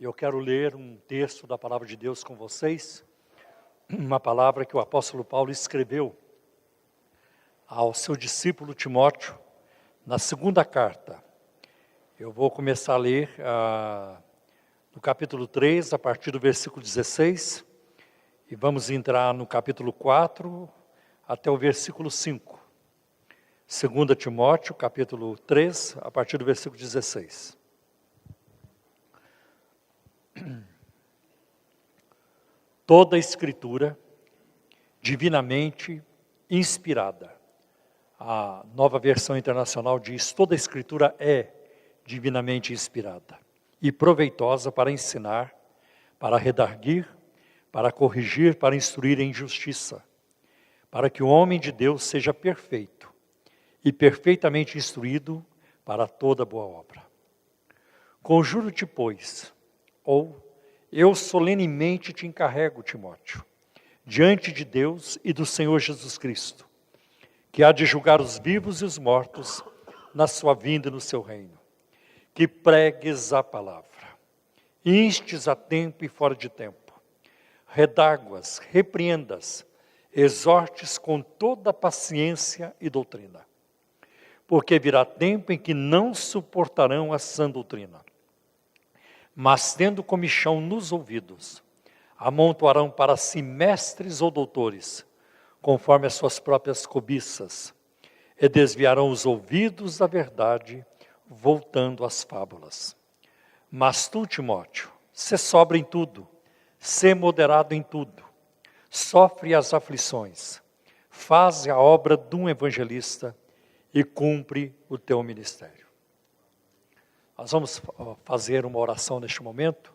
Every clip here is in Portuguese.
Eu quero ler um texto da Palavra de Deus com vocês, uma palavra que o apóstolo Paulo escreveu ao seu discípulo Timóteo, na segunda carta. Eu vou começar a ler no capítulo 3, a partir do versículo 16, e vamos entrar no capítulo 4, até o versículo 5. 2 Timóteo, capítulo 3, a partir do versículo 16. Toda a Escritura, divinamente inspirada. A Nova Versão Internacional diz: toda a Escritura é divinamente inspirada e proveitosa para ensinar, para redarguir, para corrigir, para instruir em justiça, para que o homem de Deus seja perfeito e perfeitamente instruído para toda boa obra. Conjuro-te, pois, eu solenemente te encarrego, Timóteo, diante de Deus e do Senhor Jesus Cristo, que há de julgar os vivos e os mortos na sua vinda e no seu reino, que pregues a palavra, instes a tempo e fora de tempo, redarguas, repreendas, exortes com toda paciência e doutrina, porque virá tempo em que não suportarão a sã doutrina, mas tendo comichão nos ouvidos, amontoarão para si mestres ou doutores, conforme as suas próprias cobiças, e desviarão os ouvidos da verdade, voltando às fábulas. Mas tu, Timóteo, sê sóbrio em tudo, sê moderado em tudo, sofre as aflições, faz a obra de um evangelista e cumpre o teu ministério. Nós vamos fazer uma oração neste momento.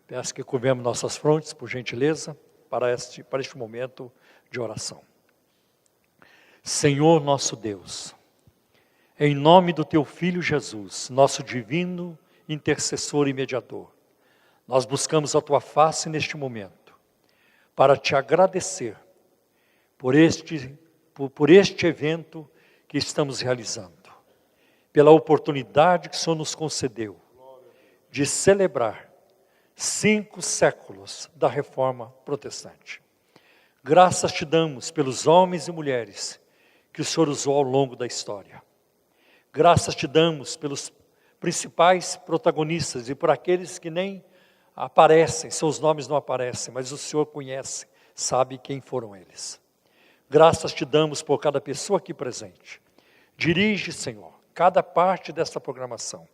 Peço que curvemos nossas frontes, por gentileza, para este momento de oração. Senhor nosso Deus, em nome do Teu Filho Jesus, nosso divino intercessor e mediador, nós buscamos a Tua face neste momento, para Te agradecer por este evento que estamos realizando, pela oportunidade que o Senhor nos concedeu de celebrar 5 séculos da Reforma Protestante. Graças te damos pelos homens e mulheres que o Senhor usou ao longo da história. Graças te damos pelos principais protagonistas e por aqueles que nem aparecem, seus nomes não aparecem, mas o Senhor conhece, sabe quem foram eles. Graças te damos por cada pessoa aqui presente. Dirige, Senhor, cada parte desta programação.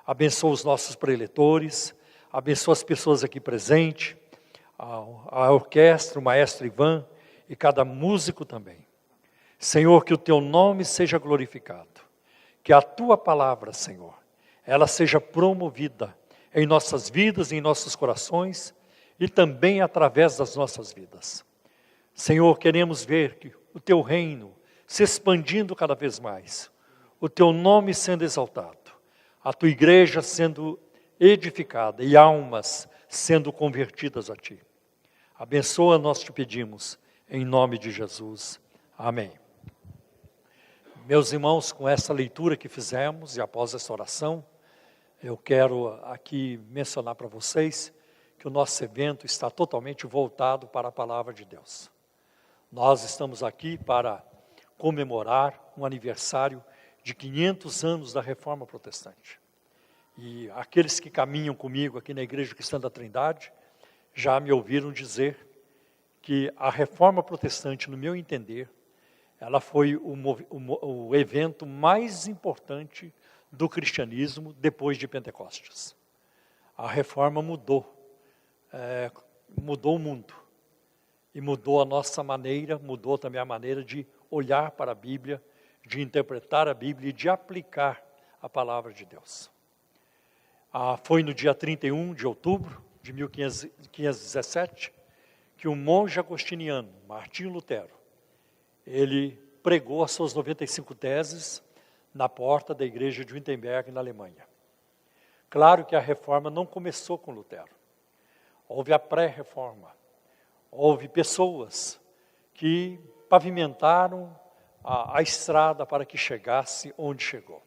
Abençoa os nossos preletores, abençoa as pessoas aqui presentes, a orquestra, o maestro Ivan e cada músico também. Senhor, que o Teu nome seja glorificado, que a Tua palavra, Senhor, ela seja promovida em nossas vidas, em nossos corações e também através das nossas vidas. Senhor, queremos ver que o Teu reino se expandindo cada vez mais, o Teu nome sendo exaltado, a Tua igreja sendo edificada e almas sendo convertidas a Ti. Abençoa, nós te pedimos, em nome de Jesus. Amém. Meus irmãos, com essa leitura que fizemos e após essa oração, eu quero aqui mencionar para vocês que o nosso evento está totalmente voltado para a Palavra de Deus. Nós estamos aqui para comemorar um aniversário de 500 anos da Reforma Protestante. E aqueles que caminham comigo aqui na Igreja Cristã da Trindade, já me ouviram dizer que a Reforma Protestante, no meu entender, ela foi o evento mais importante do cristianismo depois de Pentecostes. A Reforma mudou o mundo. E mudou a nossa maneira, mudou também a maneira de olhar para a Bíblia, de interpretar a Bíblia e de aplicar a palavra de Deus. Foi no dia 31 de outubro de 1517 que o monge agostiniano, Martinho Lutero, ele pregou as suas 95 teses na porta da igreja de Wittenberg, na Alemanha. Claro que a reforma não começou com Lutero. Houve a pré-reforma. Houve pessoas que pavimentaram a estrada para que chegasse onde chegou.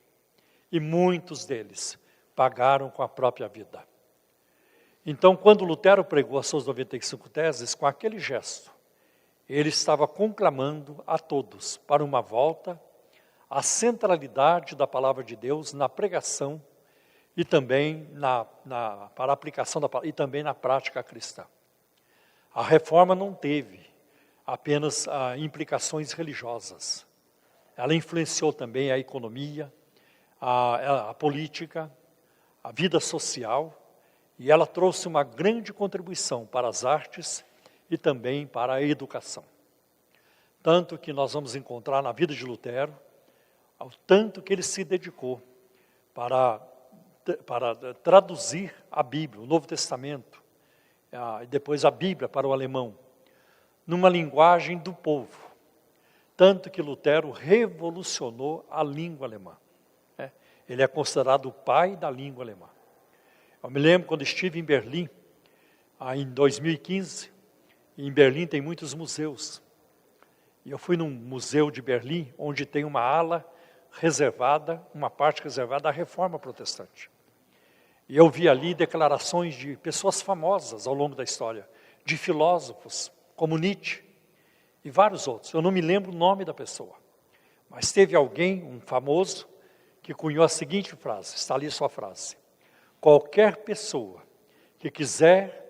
E muitos deles pagaram com a própria vida. Então, quando Lutero pregou as suas 95 teses, com aquele gesto, ele estava conclamando a todos para uma volta à centralidade da palavra de Deus na pregação e também para a aplicação da palavra, e também na prática cristã. A reforma não teve apenas implicações religiosas. Ela influenciou também a economia, a política, a vida social, e ela trouxe uma grande contribuição para as artes e também para a educação. Tanto que nós vamos encontrar na vida de Lutero, ao tanto que ele se dedicou para traduzir a Bíblia, o Novo Testamento, e depois a Bíblia para o alemão, numa linguagem do povo. Tanto que Lutero revolucionou a língua alemã. Ele é considerado o pai da língua alemã. Eu me lembro quando estive em Berlim, em 2015, e em Berlim tem muitos museus. E eu fui num museu de Berlim, onde tem uma ala reservada, uma parte reservada à Reforma Protestante. E eu vi ali declarações de pessoas famosas ao longo da história, de filósofos, como Nietzsche e vários outros. Eu não me lembro o nome da pessoa, mas teve alguém, um famoso, que cunhou a seguinte frase, está ali sua frase: qualquer pessoa que quiser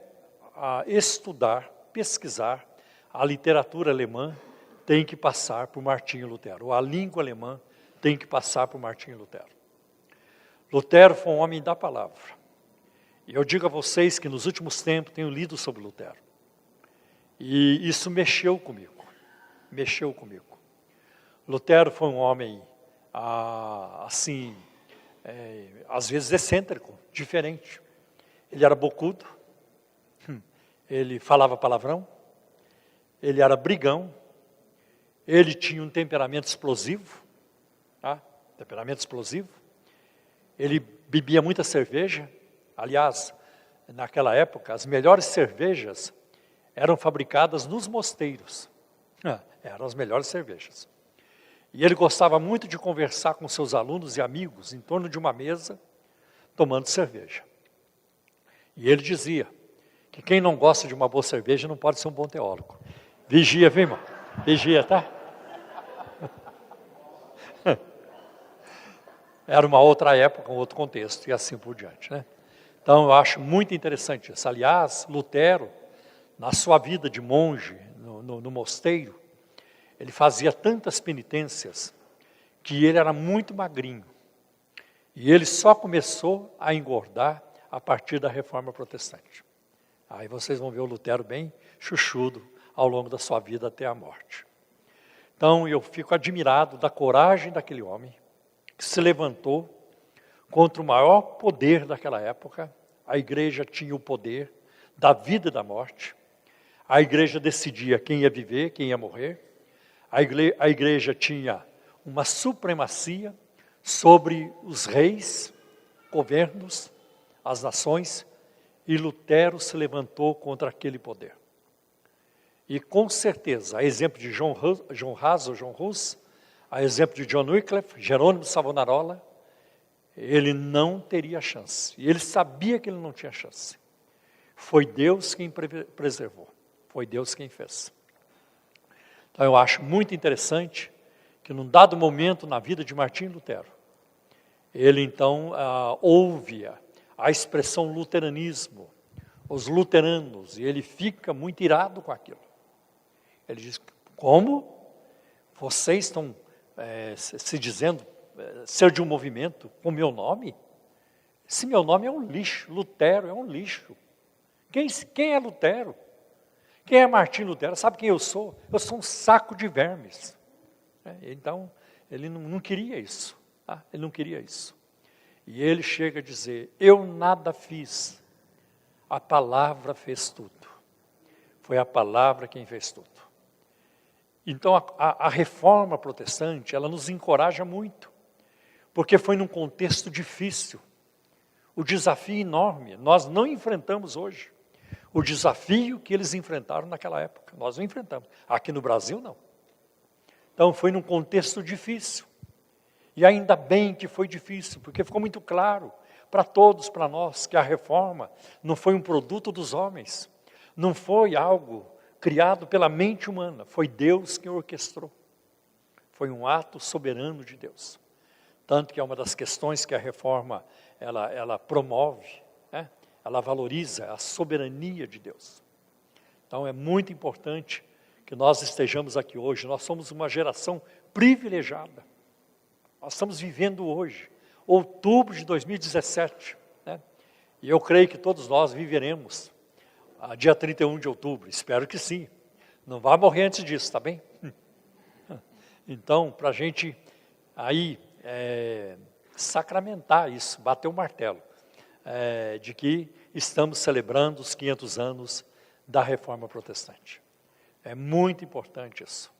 estudar, pesquisar a literatura alemã tem que passar por Martinho Lutero, ou a língua alemã tem que passar por Martinho Lutero. Lutero foi um homem da palavra. E eu digo a vocês que nos últimos tempos tenho lido sobre Lutero. E isso mexeu comigo. Lutero foi um homem, às vezes excêntrico, diferente. Ele era bocudo, ele falava palavrão, ele era brigão, ele tinha um temperamento explosivo, ele bebia muita cerveja. Aliás, naquela época, as melhores cervejas eram fabricadas nos mosteiros. Eram as melhores cervejas. E ele gostava muito de conversar com seus alunos e amigos em torno de uma mesa, tomando cerveja. E ele dizia que quem não gosta de uma boa cerveja não pode ser um bom teólogo. Vigia, viu, irmão? Vigia, tá? Era uma outra época, um outro contexto, e assim por diante, né? Então, eu acho muito interessante isso. Aliás, Lutero, na sua vida de monge, no mosteiro, ele fazia tantas penitências que ele era muito magrinho. E ele só começou a engordar a partir da Reforma Protestante. Aí vocês vão ver o Lutero bem chuchudo ao longo da sua vida até a morte. Então, eu fico admirado da coragem daquele homem, que se levantou contra o maior poder daquela época. A igreja tinha o poder da vida e da morte. A igreja decidia quem ia viver, quem ia morrer. A igreja tinha uma supremacia sobre os reis, governos, as nações, e Lutero se levantou contra aquele poder. E com certeza, a exemplo de John Hus, a exemplo de John Wycliffe, Jerônimo Savonarola, ele não teria chance. E ele sabia que ele não tinha chance. Foi Deus quem preservou. Foi Deus quem fez. Então eu acho muito interessante que num dado momento na vida de Martinho Lutero, ele então ouve a expressão luteranismo, os luteranos, e ele fica muito irado com aquilo. Ele diz: como vocês estão se dizendo ser de um movimento com meu nome? Esse meu nome é um lixo, Lutero é um lixo. Quem é Lutero? Quem é Martinho Lutero? Sabe quem eu sou? Eu sou um saco de vermes. Então, ele não queria isso. Ele não queria isso. E ele chega a dizer: eu nada fiz, a palavra fez tudo. Foi a palavra quem fez tudo. Então, a reforma protestante, ela nos encoraja muito, porque foi num contexto difícil, o desafio enorme. Nós não enfrentamos hoje o desafio que eles enfrentaram naquela época. Nós não enfrentamos. Aqui no Brasil, não. Então, foi num contexto difícil. E ainda bem que foi difícil, porque ficou muito claro para todos, para nós, que a reforma não foi um produto dos homens, não foi algo criado pela mente humana, foi Deus quem orquestrou. Foi um ato soberano de Deus. Tanto que é uma das questões que a reforma ela promove, né? Ela valoriza a soberania de Deus. Então é muito importante que nós estejamos aqui hoje. Nós somos uma geração privilegiada. Nós estamos vivendo hoje, outubro de 2017, né? E eu creio que todos nós viveremos dia 31 de outubro, espero que sim. Não vá morrer antes disso, tá bem? Então, para a gente aí sacramentar isso, bater o martelo, de que estamos celebrando os 500 anos da Reforma Protestante. É muito importante isso.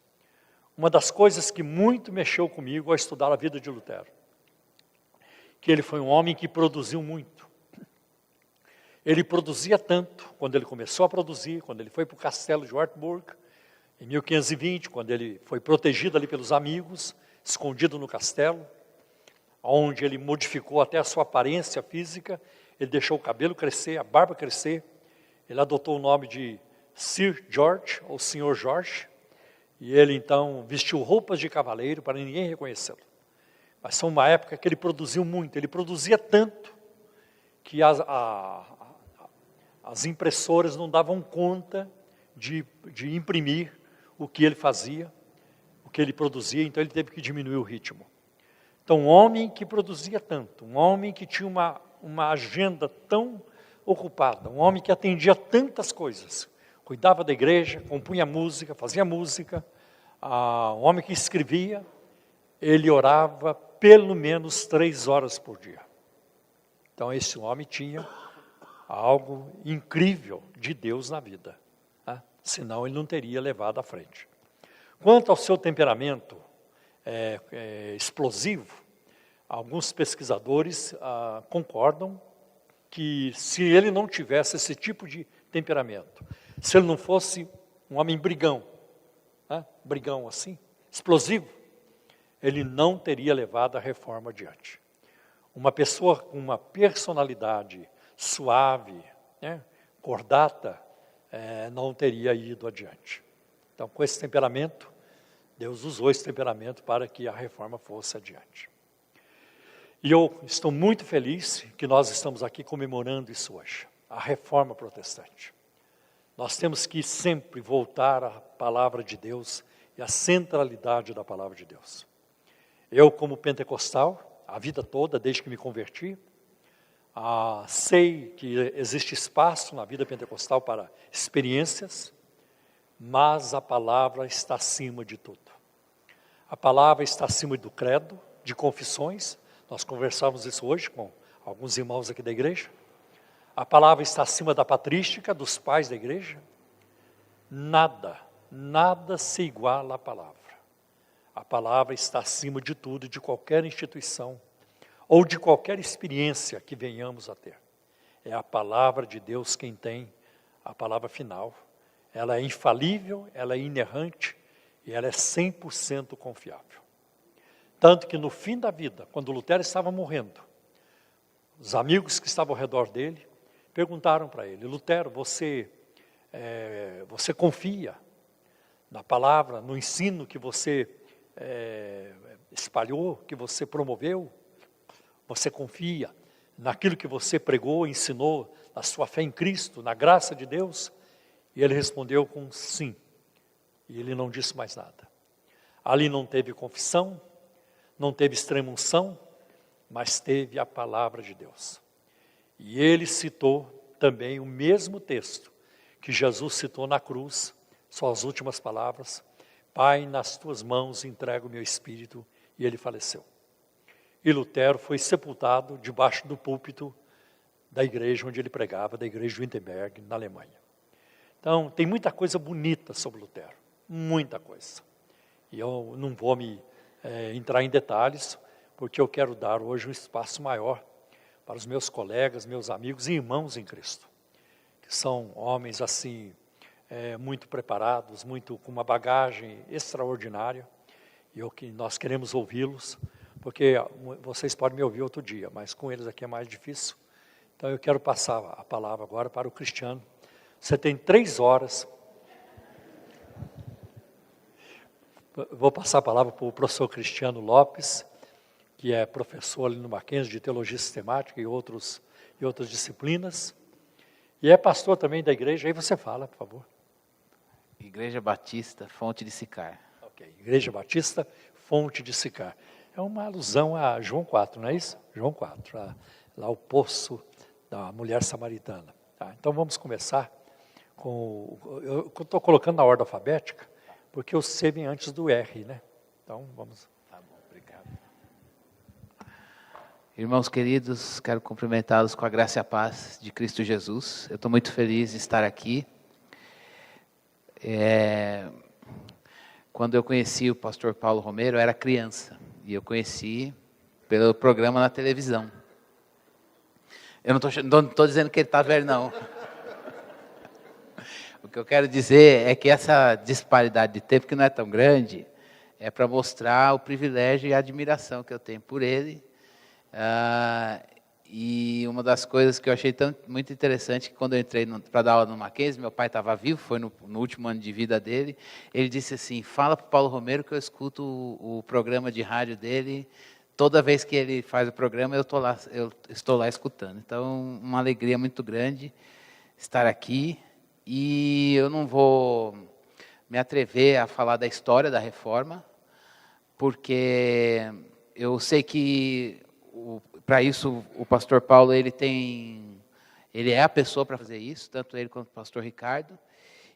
Uma das coisas que muito mexeu comigo ao estudar a vida de Lutero, que ele foi um homem que produziu muito. Ele produzia tanto, quando ele começou a produzir, quando ele foi para o castelo de Wartburg, em 1520, quando ele foi protegido ali pelos amigos, escondido no castelo, onde ele modificou até a sua aparência física, ele deixou o cabelo crescer, a barba crescer, ele adotou o nome de Sir George, ou Senhor Jorge, e ele então vestiu roupas de cavaleiro para ninguém reconhecê-lo. Mas foi uma época que ele produziu muito, ele produzia tanto, que as impressoras não davam conta de imprimir o que ele fazia, o que ele produzia, então ele teve que diminuir o ritmo. Então, um homem que produzia tanto, um homem que tinha uma agenda tão ocupada, um homem que atendia tantas coisas, cuidava da igreja, compunha música, fazia música, um homem que escrevia, ele orava pelo menos 3 horas por dia. Então, esse homem tinha algo incrível de Deus na vida, né? Senão ele não teria levado à frente. Quanto ao seu temperamento explosivo, alguns pesquisadores concordam que se ele não tivesse esse tipo de temperamento, se ele não fosse um homem brigão, né? Brigão assim, explosivo, ele não teria levado a reforma adiante. Uma pessoa com uma personalidade suave, né, cordata, não teria ido adiante. Então, com esse temperamento, Deus usou esse temperamento para que a reforma fosse adiante. E eu estou muito feliz que nós estamos aqui comemorando isso hoje, a reforma protestante. Nós temos que sempre voltar à palavra de Deus e à centralidade da palavra de Deus. Eu, como pentecostal, a vida toda, desde que me converti, sei que existe espaço na vida pentecostal para experiências, mas a palavra está acima de tudo. A palavra está acima do credo, de confissões. Nós conversávamos isso hoje com alguns irmãos aqui da igreja. A palavra está acima da patrística, dos pais da igreja. Nada se iguala à palavra. A palavra está acima de tudo, de qualquer instituição, ou de qualquer experiência que venhamos a ter. É a palavra de Deus quem tem a palavra final. Ela é infalível, ela é inerrante e ela é 100% confiável. Tanto que no fim da vida, quando Lutero estava morrendo, os amigos que estavam ao redor dele perguntaram para ele: Lutero, você confia na palavra, no ensino que você espalhou, que você promoveu? Você confia naquilo que você pregou, ensinou, na sua fé em Cristo, na graça de Deus? E ele respondeu com sim. E ele não disse mais nada. Ali não teve confissão, não teve extrema-unção, mas teve a palavra de Deus. E ele citou também o mesmo texto que Jesus citou na cruz, suas últimas palavras: Pai, nas tuas mãos entrego o meu espírito, e ele faleceu. E Lutero foi sepultado debaixo do púlpito da igreja onde ele pregava, da igreja de Wittenberg, na Alemanha. Então, tem muita coisa bonita sobre Lutero, muita coisa. E eu não vou entrar em detalhes, porque eu quero dar hoje um espaço maior para os meus colegas, meus amigos e irmãos em Cristo, que são homens assim, muito preparados, com uma bagagem extraordinária, e nós queremos ouvi-los, porque vocês podem me ouvir outro dia, mas com eles aqui é mais difícil. Então eu quero passar a palavra agora para o Cristiano. Você tem 3 horas. Vou passar a palavra para o professor Cristiano Lopes, que é professor ali no Mackenzie de Teologia Sistemática e outras disciplinas. E é pastor também da igreja. Aí você fala, por favor. Igreja Batista, Fonte de Sicar. Ok, Igreja Batista, Fonte de Sicar. É uma alusão a João 4, não é isso? João 4, lá o poço da mulher samaritana. Tá, então vamos começar com... Eu estou colocando na ordem alfabética, porque o C vem antes do R, né? Então vamos... Tá bom, obrigado. Irmãos queridos, quero cumprimentá-los com a graça e a paz de Cristo Jesus. Eu estou muito feliz de estar aqui. Quando eu conheci o pastor Paulo Romero, eu era criança. E eu conheci pelo programa na televisão. Eu não estou dizendo que ele está velho, não. O que eu quero dizer é que essa disparidade de tempo, que não é tão grande, é para mostrar o privilégio e a admiração que eu tenho por ele. E uma das coisas que eu achei muito interessante, que quando eu entrei para dar aula no Mackenzie, meu pai estava vivo, foi no último ano de vida dele, ele disse assim, fala para o Paulo Romero que eu escuto o programa de rádio dele, toda vez que ele faz o programa eu estou lá escutando. Então, uma alegria muito grande estar aqui, e eu não vou me atrever a falar da história da reforma, porque eu sei que para isso o pastor Paulo ele é a pessoa para fazer isso, tanto ele quanto o pastor Ricardo.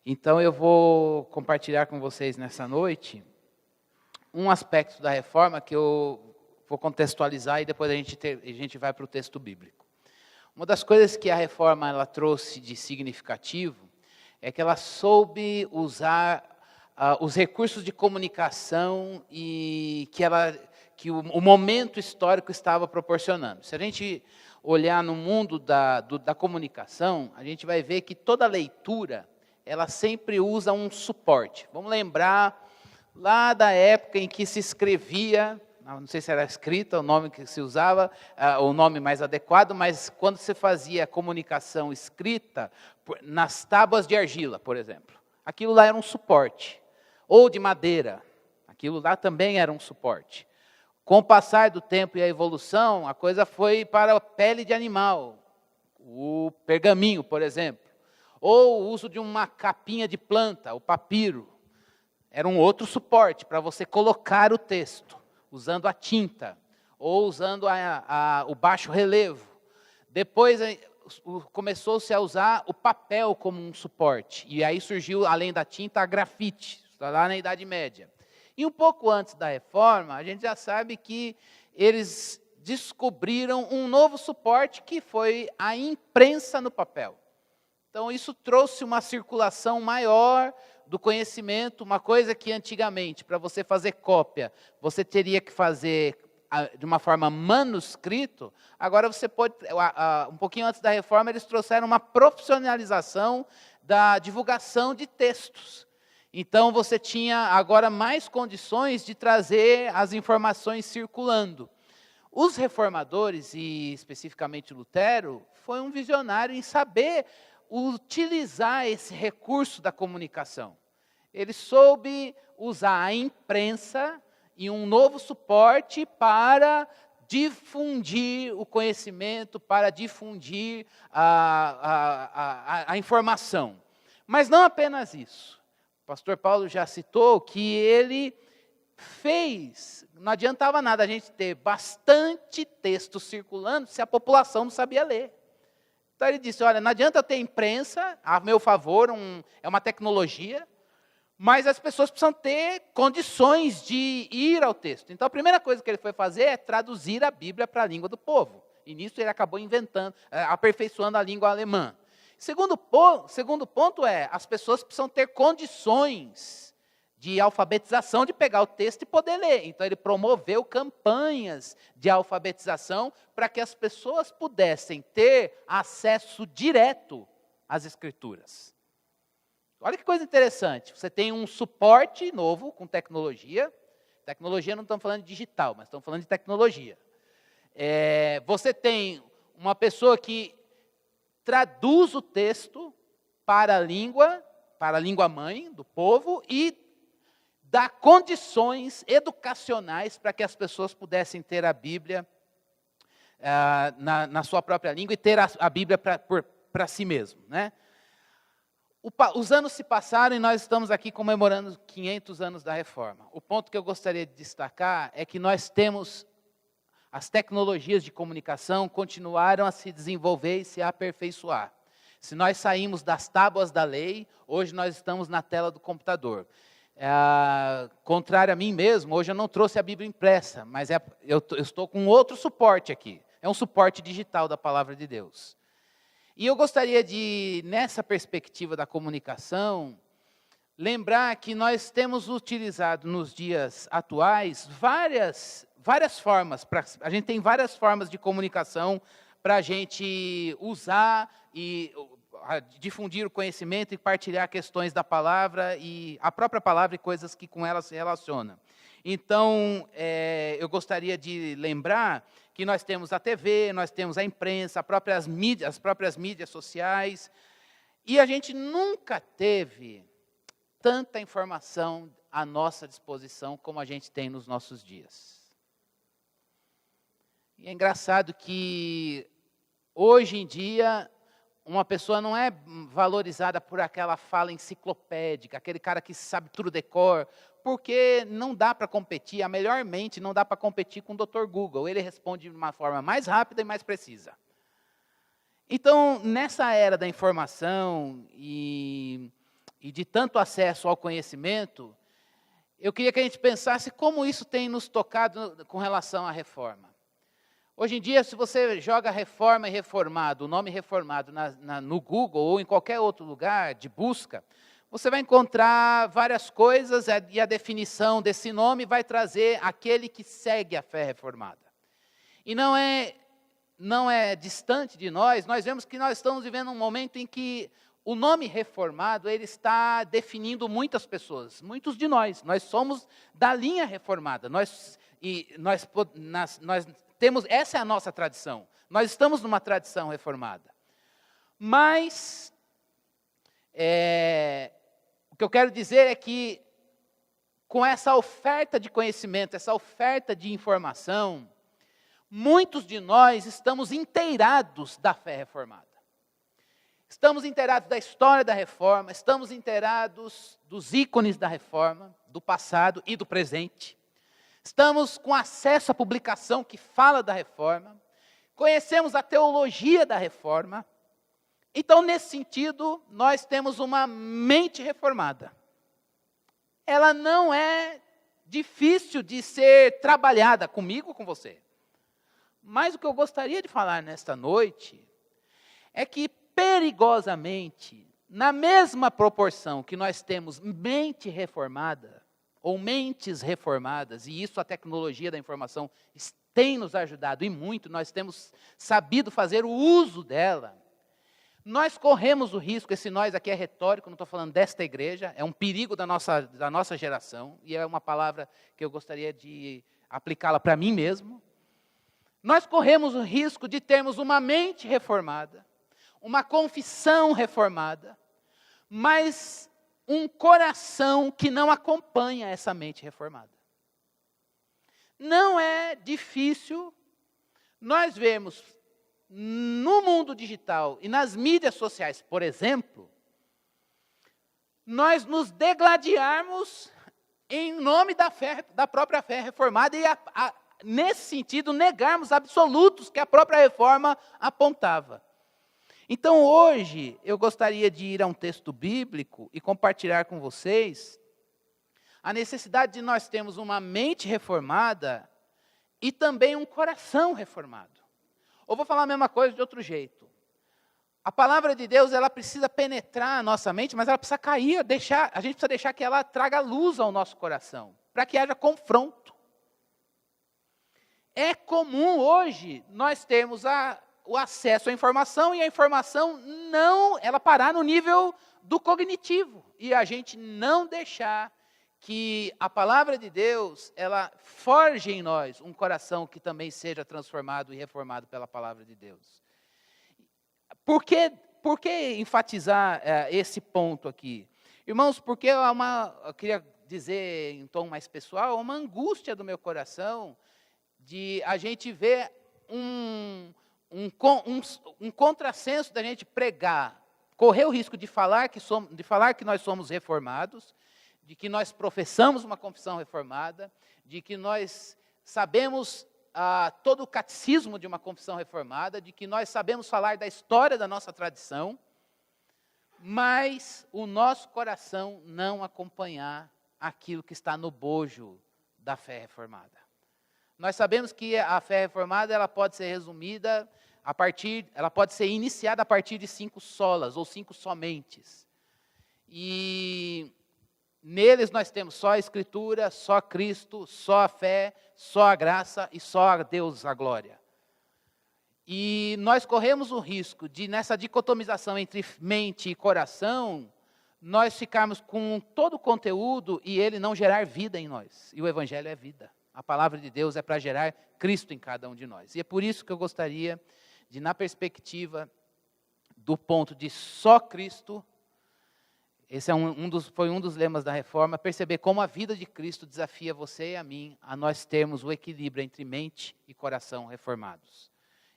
Então eu vou compartilhar com vocês nessa noite um aspecto da reforma que eu vou contextualizar e depois a gente vai para o texto bíblico. Uma das coisas que a reforma ela trouxe de significativo é que ela soube usar os recursos de comunicação e que o momento histórico estava proporcionando. Se a gente olhar no mundo da comunicação, a gente vai ver que toda leitura, ela sempre usa um suporte. Vamos lembrar lá da época em que se escrevia, não sei se era escrita, o nome que se usava, o nome mais adequado, mas quando se fazia comunicação escrita, nas tábuas de argila, por exemplo, aquilo lá era um suporte. Ou de madeira, aquilo lá também era um suporte. Com o passar do tempo e a evolução, a coisa foi para a pele de animal, o pergaminho, por exemplo. Ou o uso de uma capinha de planta, o papiro. Era um outro suporte para você colocar o texto, usando a tinta, ou usando o baixo relevo. Depois começou-se a usar o papel como um suporte. E aí surgiu, além da tinta, a grafite, lá na Idade Média. E um pouco antes da reforma, a gente já sabe que eles descobriram um novo suporte, que foi a imprensa no papel. Então, isso trouxe uma circulação maior do conhecimento, uma coisa que antigamente, para você fazer cópia, você teria que fazer de uma forma manuscrito. Agora você pode, um pouquinho antes da reforma, eles trouxeram uma profissionalização da divulgação de textos. Então, você tinha agora mais condições de trazer as informações circulando. Os reformadores, e especificamente Lutero, foi um visionário em saber utilizar esse recurso da comunicação. Ele soube usar a imprensa e um novo suporte para difundir o conhecimento, para difundir a informação. Mas não apenas isso. O pastor Paulo já citou que ele fez, não adiantava nada a gente ter bastante texto circulando se a população não sabia ler. Então ele disse, olha, não adianta eu ter imprensa a meu favor, é uma tecnologia, mas as pessoas precisam ter condições de ir ao texto. Então a primeira coisa que ele foi fazer é traduzir a Bíblia para a língua do povo. E nisso ele acabou aperfeiçoando a língua alemã. Segundo ponto é, as pessoas precisam ter condições de alfabetização, de pegar o texto e poder ler. Então ele promoveu campanhas de alfabetização para que as pessoas pudessem ter acesso direto às Escrituras. Olha que coisa interessante, você tem um suporte novo com tecnologia, Tecnologia, não estamos falando de digital, mas estamos falando de tecnologia. Você tem uma pessoa que traduz o texto para a língua mãe do povo e dá condições educacionais para que as pessoas pudessem ter a Bíblia na sua própria língua e ter a Bíblia para si mesmo, né? Os anos se passaram e nós estamos aqui comemorando 500 anos da Reforma. O ponto que eu gostaria de destacar é que nós temos as tecnologias de comunicação continuaram a se desenvolver e se aperfeiçoar. Se nós saímos das tábuas da lei, hoje nós estamos na tela do computador. Contrário a mim mesmo, hoje eu não trouxe a Bíblia impressa, mas eu estou com outro suporte aqui. É um suporte digital da Palavra de Deus. E eu gostaria de, nessa perspectiva da comunicação, lembrar que nós temos utilizado nos dias atuais várias formas. A gente tem várias formas de comunicação para a gente usar e difundir o conhecimento e partilhar questões da palavra e a própria palavra e coisas que com ela se relacionam. Então, eu gostaria de lembrar que nós temos a TV, nós temos a imprensa, as próprias mídias sociais, e a gente nunca teve tanta informação à nossa disposição como a gente tem nos nossos dias. E é engraçado que, hoje em dia, uma pessoa não é valorizada por aquela fala enciclopédica, aquele cara que sabe tudo de cor, porque não dá para competir, a melhor mente não dá para competir com o Dr. Google. Ele responde de uma forma mais rápida e mais precisa. Então, nessa era da informação e de tanto acesso ao conhecimento, eu queria que a gente pensasse como isso tem nos tocado com relação à reforma. Hoje em dia, se você joga reforma e reformado, o nome reformado no Google ou em qualquer outro lugar de busca, você vai encontrar várias coisas e a definição desse nome vai trazer aquele que segue a fé reformada. E não é distante de nós vemos que nós estamos vivendo um momento em que o nome reformado ele está definindo muitas pessoas, muitos de nós somos da linha reformada, nós temos, essa é a nossa tradição, nós estamos numa tradição reformada. Mas, o que eu quero dizer é que, com essa oferta de conhecimento, essa oferta de informação, muitos de nós estamos inteirados da fé reformada. Estamos inteirados da história da reforma, estamos inteirados dos ícones da reforma, do passado e do presente. Estamos com acesso à publicação que fala da reforma, conhecemos a teologia da reforma. Então, nesse sentido, nós temos uma mente reformada. Ela não é difícil de ser trabalhada comigo, com você. Mas o que eu gostaria de falar nesta noite é que, perigosamente, na mesma proporção que nós temos mente reformada, ou mentes reformadas, e isso a tecnologia da informação tem nos ajudado e muito, nós temos sabido fazer o uso dela, nós corremos o risco, esse nós aqui é retórico, não estou falando desta igreja, é um perigo da nossa geração, e é uma palavra que eu gostaria de aplicá-la para mim mesmo. Nós corremos o risco de termos uma mente reformada, uma confissão reformada, mas um coração que não acompanha essa mente reformada. Não é difícil nós vermos no mundo digital e nas mídias sociais, por exemplo, nós nos degladiarmos em nome da própria fé reformada e, nesse sentido, negarmos absolutos que a própria reforma apontava. Então, hoje, eu gostaria de ir a um texto bíblico e compartilhar com vocês a necessidade de nós termos uma mente reformada e também um coração reformado. Ou vou falar a mesma coisa de outro jeito. A palavra de Deus, ela precisa penetrar a nossa mente, mas ela precisa cair, a gente precisa deixar que ela traga luz ao nosso coração, para que haja confronto. É comum hoje nós termos o acesso à informação e a informação ela parar no nível do cognitivo e a gente não deixar que a palavra de Deus, ela forge em nós um coração que também seja transformado e reformado pela palavra de Deus. Por que enfatizar esse ponto aqui? Irmãos, porque eu queria dizer em tom mais pessoal, uma angústia do meu coração de a gente ver um contrassenso da gente pregar, correr o risco de falar que nós somos reformados, de que nós professamos uma confissão reformada, de que nós sabemos todo o catecismo de uma confissão reformada, de que nós sabemos falar da história da nossa tradição, mas o nosso coração não acompanhar aquilo que está no bojo da fé reformada. Nós sabemos que a fé reformada ela pode ser resumida ela pode ser iniciada a partir de 5 solas ou 5 somentes. E neles nós temos só a Escritura, só Cristo, só a fé, só a graça e só a Deus a glória. E nós corremos o risco de, nessa dicotomização entre mente e coração, nós ficarmos com todo o conteúdo e ele não gerar vida em nós. E o Evangelho é vida. A palavra de Deus é para gerar Cristo em cada um de nós. E é por isso que eu gostaria de, na perspectiva do ponto de só Cristo, esse foi um dos lemas da reforma, perceber como a vida de Cristo desafia você e a mim a nós termos o equilíbrio entre mente e coração reformados.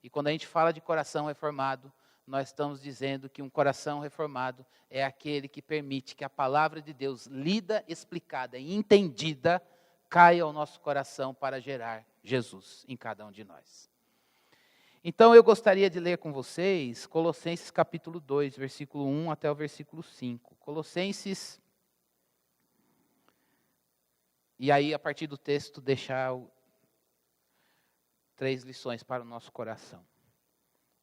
E quando a gente fala de coração reformado, nós estamos dizendo que um coração reformado é aquele que permite que a palavra de Deus, lida, explicada e entendida, caia ao nosso coração para gerar Jesus em cada um de nós. Então eu gostaria de ler com vocês Colossenses capítulo 2, versículo 1 até o versículo 5. Colossenses, e aí a partir do texto deixar 3 lições para o nosso coração.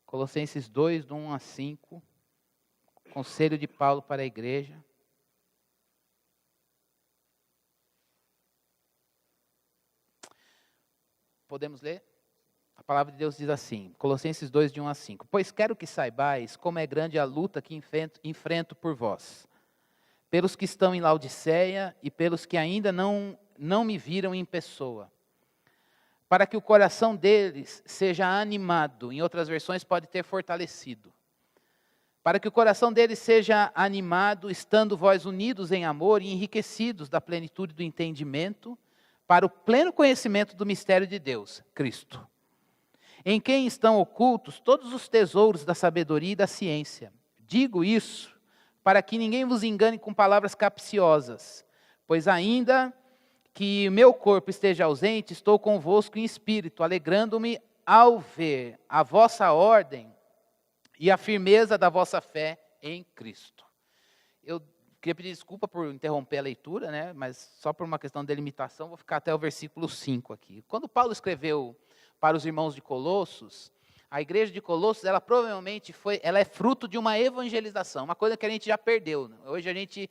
Colossenses 2, do 1 a 5, conselho de Paulo para a igreja. Podemos ler? A palavra de Deus diz assim, Colossenses 2, de 1 a 5. Pois quero que saibais como é grande a luta que enfrento por vós, pelos que estão em Laodiceia e pelos que ainda não me viram em pessoa, para que o coração deles seja animado, em outras versões pode ter fortalecido, para que o coração deles seja animado, estando vós unidos em amor e enriquecidos da plenitude do entendimento, para o pleno conhecimento do mistério de Deus, Cristo, em quem estão ocultos todos os tesouros da sabedoria e da ciência. Digo isso para que ninguém vos engane com palavras capciosas, pois ainda que o meu corpo esteja ausente, estou convosco em espírito, alegrando-me ao ver a vossa ordem e a firmeza da vossa fé em Cristo. Eu queria pedir desculpa por interromper a leitura, né? Mas só por uma questão de delimitação, vou ficar até o versículo 5 aqui. Quando Paulo escreveu para os irmãos de Colossos, a igreja de Colossos, ela provavelmente ela é fruto de uma evangelização, uma coisa que a gente já perdeu, né? Hoje a gente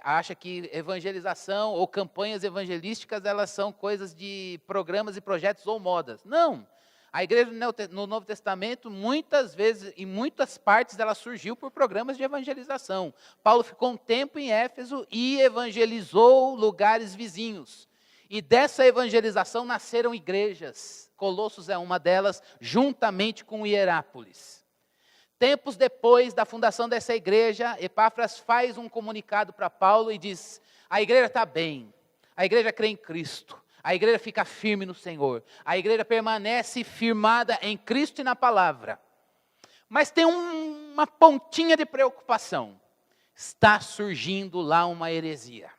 acha que evangelização ou campanhas evangelísticas, elas são coisas de programas e projetos ou modas. Não! A igreja no Novo Testamento, muitas vezes, em muitas partes, ela surgiu por programas de evangelização. Paulo ficou um tempo em Éfeso e evangelizou lugares vizinhos. E dessa evangelização nasceram igrejas. Colossos é uma delas, juntamente com Hierápolis. Tempos depois da fundação dessa igreja, Epáfras faz um comunicado para Paulo e diz, a igreja está bem, a igreja crê em Cristo, a igreja fica firme no Senhor, a igreja permanece firmada em Cristo e na palavra. Mas tem uma pontinha de preocupação, está surgindo lá uma heresia,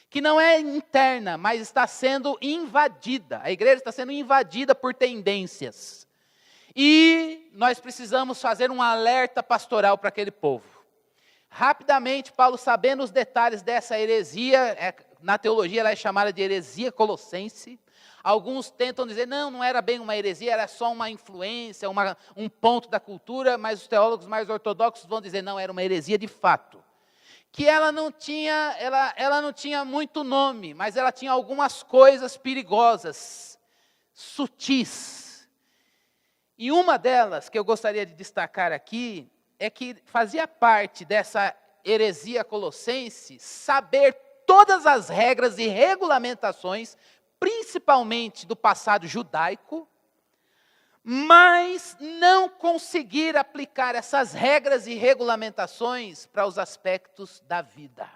que não é interna, mas está sendo invadida. A igreja está sendo invadida por tendências. E nós precisamos fazer um alerta pastoral para aquele povo. Rapidamente, Paulo, sabendo os detalhes dessa heresia, na teologia ela é chamada de heresia colossense. Alguns tentam dizer, não era bem uma heresia, era só uma influência, um ponto da cultura, mas os teólogos mais ortodoxos vão dizer, não, era uma heresia de fato. Que ela não tinha muito nome, mas ela tinha algumas coisas perigosas, sutis. E uma delas, que eu gostaria de destacar aqui, é que fazia parte dessa heresia colossense saber todas as regras e regulamentações, principalmente do passado judaico, mas não conseguir aplicar essas regras e regulamentações para os aspectos da vida.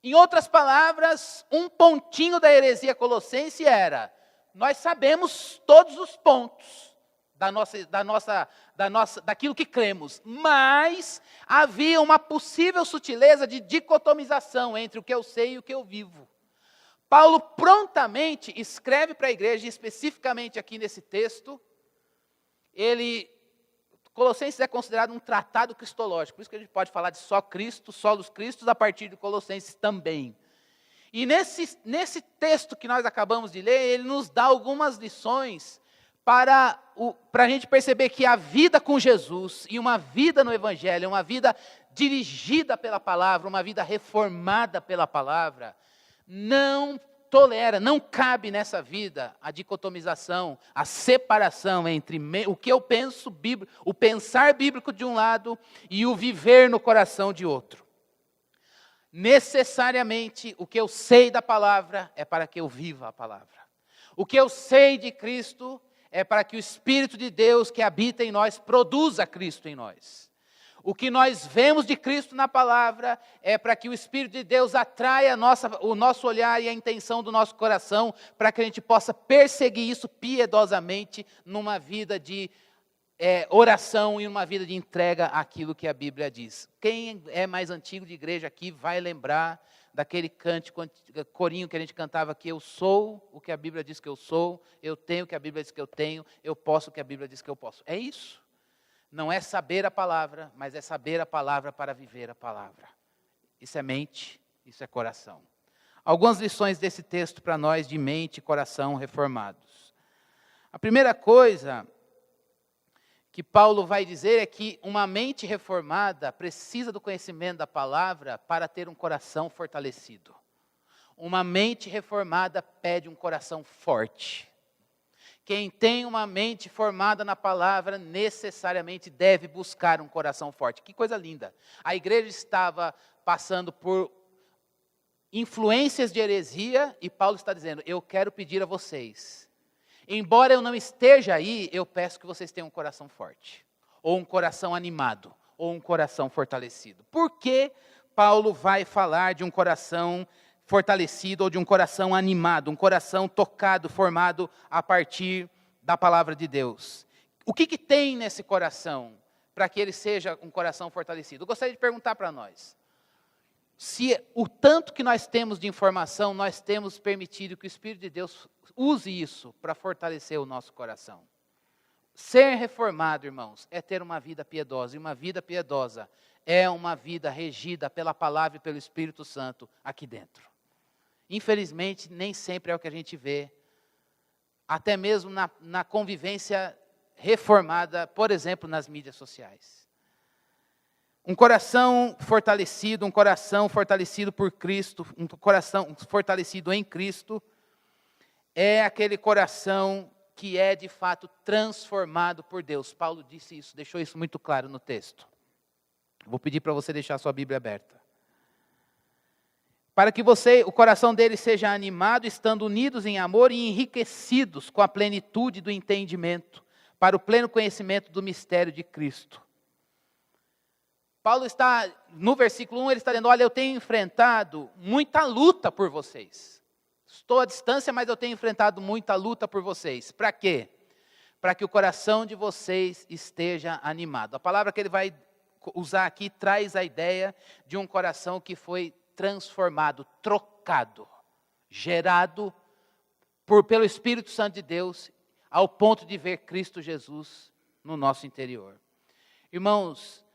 Em outras palavras, um pontinho da heresia colossense era: nós sabemos todos os pontos daquilo que cremos, mas havia uma possível sutileza de dicotomização entre o que eu sei e o que eu vivo. Paulo prontamente escreve para a igreja, especificamente aqui nesse texto, Colossenses é considerado um tratado cristológico, por isso que a gente pode falar de só Cristo, solos Cristos, a partir de Colossenses também. E nesse texto que nós acabamos de ler, ele nos dá algumas lições para a gente perceber que a vida com Jesus e uma vida no Evangelho, uma vida dirigida pela palavra, uma vida reformada pela palavra, não tolera, não cabe nessa vida a dicotomização, a separação entre o que eu penso, o pensar bíblico de um lado e o viver no coração de outro. Necessariamente, o que eu sei da palavra é para que eu viva a palavra. O que eu sei de Cristo é para que o Espírito de Deus que habita em nós produza Cristo em nós. O que nós vemos de Cristo na palavra é para que o Espírito de Deus atraia o nosso olhar e a intenção do nosso coração, para que a gente possa perseguir isso piedosamente numa vida de oração e numa vida de entrega àquilo que a Bíblia diz. Quem é mais antigo de igreja aqui vai lembrar daquele corinho que a gente cantava aqui: eu sou o que a Bíblia diz que eu sou, eu tenho o que a Bíblia diz que eu tenho, eu posso o que a Bíblia diz que eu posso. É isso. Não é saber a palavra, mas é saber a palavra para viver a palavra. Isso é mente, isso é coração. Algumas lições desse texto para nós de mente e coração reformados. A primeira coisa que Paulo vai dizer é que uma mente reformada precisa do conhecimento da palavra para ter um coração fortalecido. Uma mente reformada pede um coração forte. Quem tem uma mente formada na palavra necessariamente deve buscar um coração forte. Que coisa linda. A igreja estava passando por influências de heresia e Paulo está dizendo: eu quero pedir a vocês, embora eu não esteja aí, eu peço que vocês tenham um coração forte, ou um coração animado, ou um coração fortalecido. Por que Paulo vai falar de um coração fortalecido ou de um coração animado, um coração tocado, formado a partir da palavra de Deus? O que tem nesse coração para que ele seja um coração fortalecido? Eu gostaria de perguntar para nós, se o tanto que nós temos de informação, nós temos permitido que o Espírito de Deus use isso para fortalecer o nosso coração. Ser reformado, irmãos, é ter uma vida piedosa, e uma vida piedosa é uma vida regida pela palavra e pelo Espírito Santo aqui dentro. Infelizmente, nem sempre é o que a gente vê, até mesmo na convivência reformada, por exemplo, nas mídias sociais. Um coração fortalecido por Cristo, um coração fortalecido em Cristo, é aquele coração que é de fato transformado por Deus. Paulo disse isso, deixou isso muito claro no texto. Vou pedir para você deixar sua Bíblia aberta. Para que o coração dele seja animado, estando unidos em amor e enriquecidos com a plenitude do entendimento, para o pleno conhecimento do mistério de Cristo. Paulo está, no versículo 1, ele está dizendo: olha, eu tenho enfrentado muita luta por vocês. Estou à distância, mas eu tenho enfrentado muita luta por vocês. Para quê? Para que o coração de vocês esteja animado. A palavra que ele vai usar aqui traz a ideia de um coração que foi transformado, trocado, gerado pelo Espírito Santo de Deus, ao ponto de ver Cristo Jesus no nosso interior. Irmãos,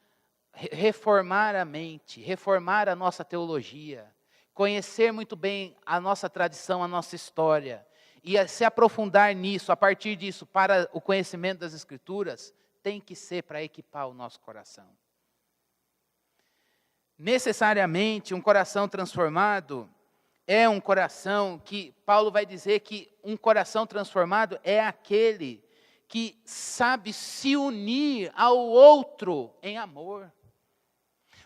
reformar a mente, reformar a nossa teologia, conhecer muito bem a nossa tradição, a nossa história, e se aprofundar nisso, a partir disso, para o conhecimento das Escrituras, tem que ser para equipar o nosso coração. Necessariamente, um coração transformado é um coração que, Paulo vai dizer que um coração transformado é aquele que sabe se unir ao outro em amor.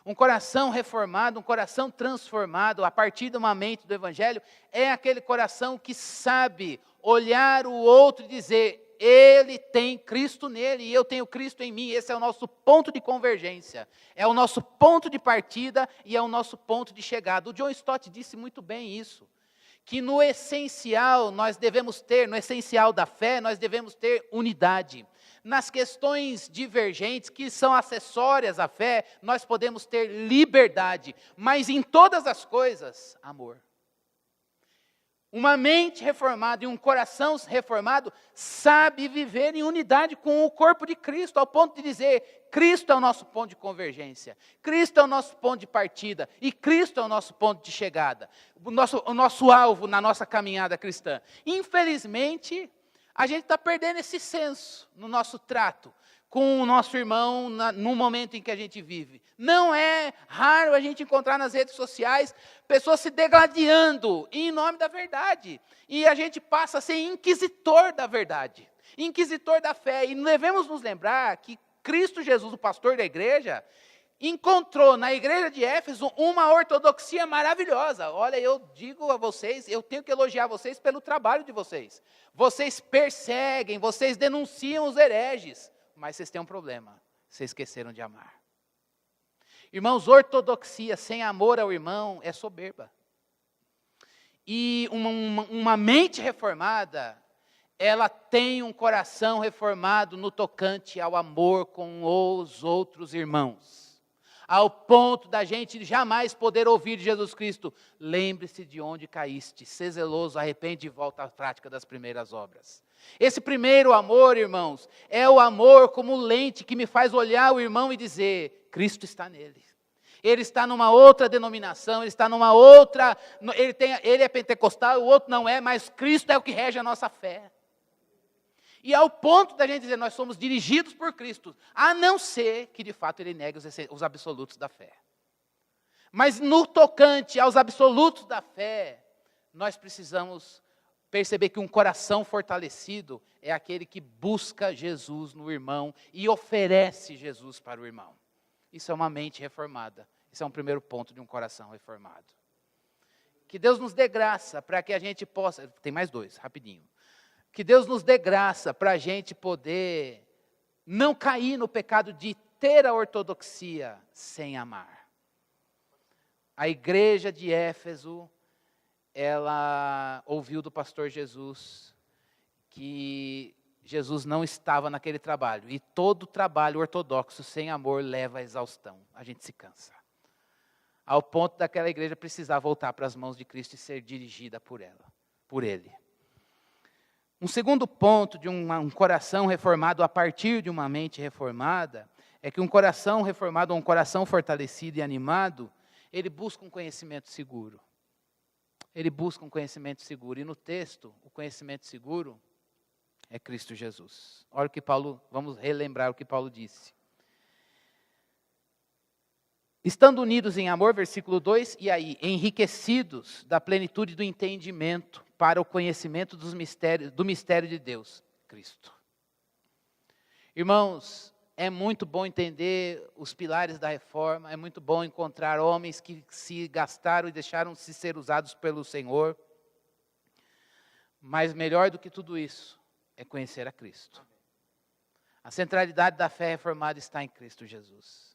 Um coração reformado, um coração transformado a partir de uma mente do Evangelho, é aquele coração que sabe olhar o outro e dizer: ele tem Cristo nele e eu tenho Cristo em mim. Esse é o nosso ponto de convergência, é o nosso ponto de partida e é o nosso ponto de chegada. O John Stott disse muito bem isso, que no essencial nós devemos ter, no essencial da fé, nós devemos ter unidade. Nas questões divergentes, que são acessórias à fé, nós podemos ter liberdade, mas em todas as coisas, amor. Uma mente reformada e um coração reformado sabe viver em unidade com o corpo de Cristo, ao ponto de dizer: Cristo é o nosso ponto de convergência, Cristo é o nosso ponto de partida e Cristo é o nosso ponto de chegada, o nosso alvo na nossa caminhada cristã. Infelizmente, a gente está perdendo esse senso no nosso trato com o nosso irmão no momento em que a gente vive. Não é raro a gente encontrar nas redes sociais pessoas se degladiando em nome da verdade. E a gente passa a ser inquisitor da verdade, inquisitor da fé. E devemos nos lembrar que Cristo Jesus, o pastor da igreja, encontrou na igreja de Éfeso uma ortodoxia maravilhosa. Olha, eu digo a vocês, eu tenho que elogiar vocês pelo trabalho de vocês. Vocês perseguem, vocês denunciam os hereges, mas vocês têm um problema: vocês esqueceram de amar. Irmãos, ortodoxia sem amor ao irmão é soberba. E uma mente reformada, ela tem um coração reformado no tocante ao amor com os outros irmãos. Ao ponto da gente jamais poder ouvir de Jesus Cristo: lembre-se de onde caíste, sê zeloso, arrepende e volta à prática das primeiras obras. Esse primeiro amor, irmãos, é o amor como lente que me faz olhar o irmão e dizer: Cristo está nele. Ele está numa outra denominação, ele está numa outra, ele é pentecostal, o outro não é, mas Cristo é o que rege a nossa fé. E ao ponto da gente dizer: nós somos dirigidos por Cristo, a não ser que de fato ele negue os absolutos da fé. Mas no tocante aos absolutos da fé, nós precisamos perceber que um coração fortalecido é aquele que busca Jesus no irmão e oferece Jesus para o irmão. Isso é uma mente reformada. Isso é um primeiro ponto de um coração reformado. Que Deus nos dê graça para que a gente possa... Tem mais dois, rapidinho. Que Deus nos dê graça para a gente poder não cair no pecado de ter a ortodoxia sem amar. A igreja de Éfeso, ela ouviu do pastor Jesus que Jesus não estava naquele trabalho. E todo trabalho ortodoxo sem amor leva à exaustão. A gente se cansa. Ao ponto daquela igreja precisar voltar para as mãos de Cristo e ser dirigida por Ele. Um segundo ponto de um coração reformado a partir de uma mente reformada é que um coração reformado, um coração fortalecido e animado, ele busca um conhecimento seguro. Ele busca um conhecimento seguro. E no texto, o conhecimento seguro é Cristo Jesus. Olha o que vamos relembrar o que Paulo disse. Estando unidos em amor, versículo 2, e aí, enriquecidos da plenitude do entendimento para o conhecimento do mistério de Deus, Cristo. Irmãos, é muito bom entender os pilares da reforma, é muito bom encontrar homens que se gastaram e deixaram-se ser usados pelo Senhor, mas melhor do que tudo isso é conhecer a Cristo. A centralidade da fé reformada está em Cristo Jesus.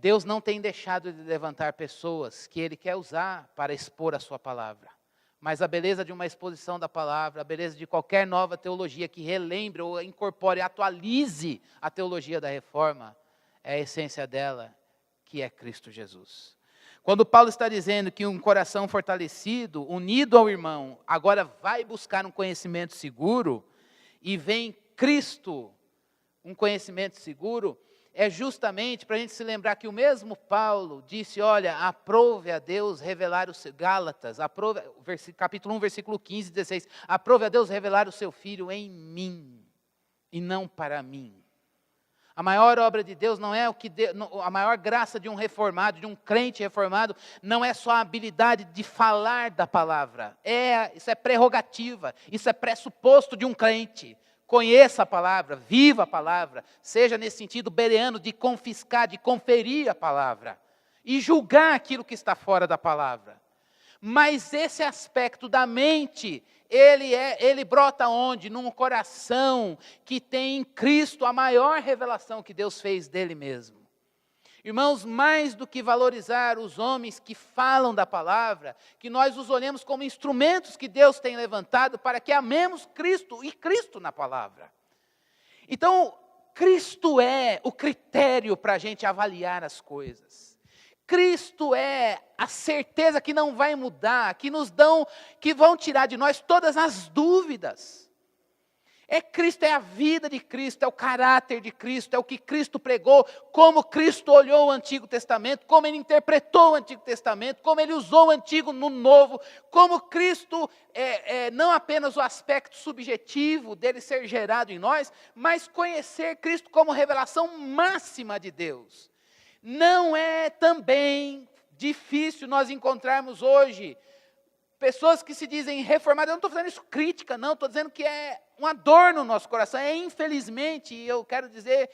Deus não tem deixado de levantar pessoas que Ele quer usar para expor a sua palavra. Mas a beleza de uma exposição da palavra, a beleza de qualquer nova teologia que relembre ou incorpore, atualize a teologia da reforma, é a essência dela, que é Cristo Jesus. Quando Paulo está dizendo que um coração fortalecido, unido ao irmão, agora vai buscar um conhecimento seguro, e vem Cristo, um conhecimento seguro, é justamente para a gente se lembrar que o mesmo Paulo disse: olha, aprove a Deus revelar o seu... Gálatas, capítulo 1, versículo 15 e 16. Aprove a Deus revelar o seu Filho em mim, e não para mim. A maior obra de Deus não é a maior graça de um reformado, de um crente reformado, não é só a habilidade de falar da palavra. Isso é prerrogativa, isso é pressuposto de um crente. conheça a palavra, viva a palavra, seja nesse sentido bereano de confiscar, de conferir a palavra e julgar aquilo que está fora da palavra. Mas esse aspecto da mente, ele brota onde? Num coração que tem em Cristo a maior revelação que Deus fez dele mesmo. Irmãos, mais do que valorizar os homens que falam da palavra, que nós os olhemos como instrumentos que Deus tem levantado para que amemos Cristo e Cristo na palavra. Então, Cristo é o critério para a gente avaliar as coisas. Cristo é a certeza que não vai mudar, que vão tirar de nós todas as dúvidas. Cristo, é a vida de Cristo, é o caráter de Cristo, é o que Cristo pregou, como Cristo olhou o Antigo Testamento, como Ele interpretou o Antigo Testamento, como Ele usou o Antigo no Novo, como Cristo não apenas o aspecto subjetivo dele ser gerado em nós, mas conhecer Cristo como revelação máxima de Deus. Não é também difícil nós encontrarmos hoje pessoas que se dizem reformadas. Eu não estou fazendo isso crítica, não, estou dizendo que é uma dor no nosso coração, infelizmente, e eu quero dizer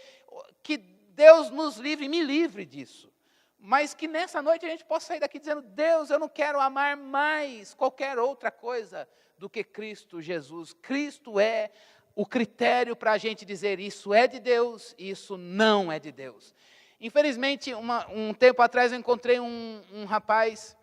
que Deus nos livre, me livre disso, mas que nessa noite a gente possa sair daqui dizendo: Deus, eu não quero amar mais qualquer outra coisa do que Cristo Jesus. Cristo é o critério para a gente dizer isso é de Deus, isso não é de Deus. Infelizmente, um tempo atrás eu encontrei um rapaz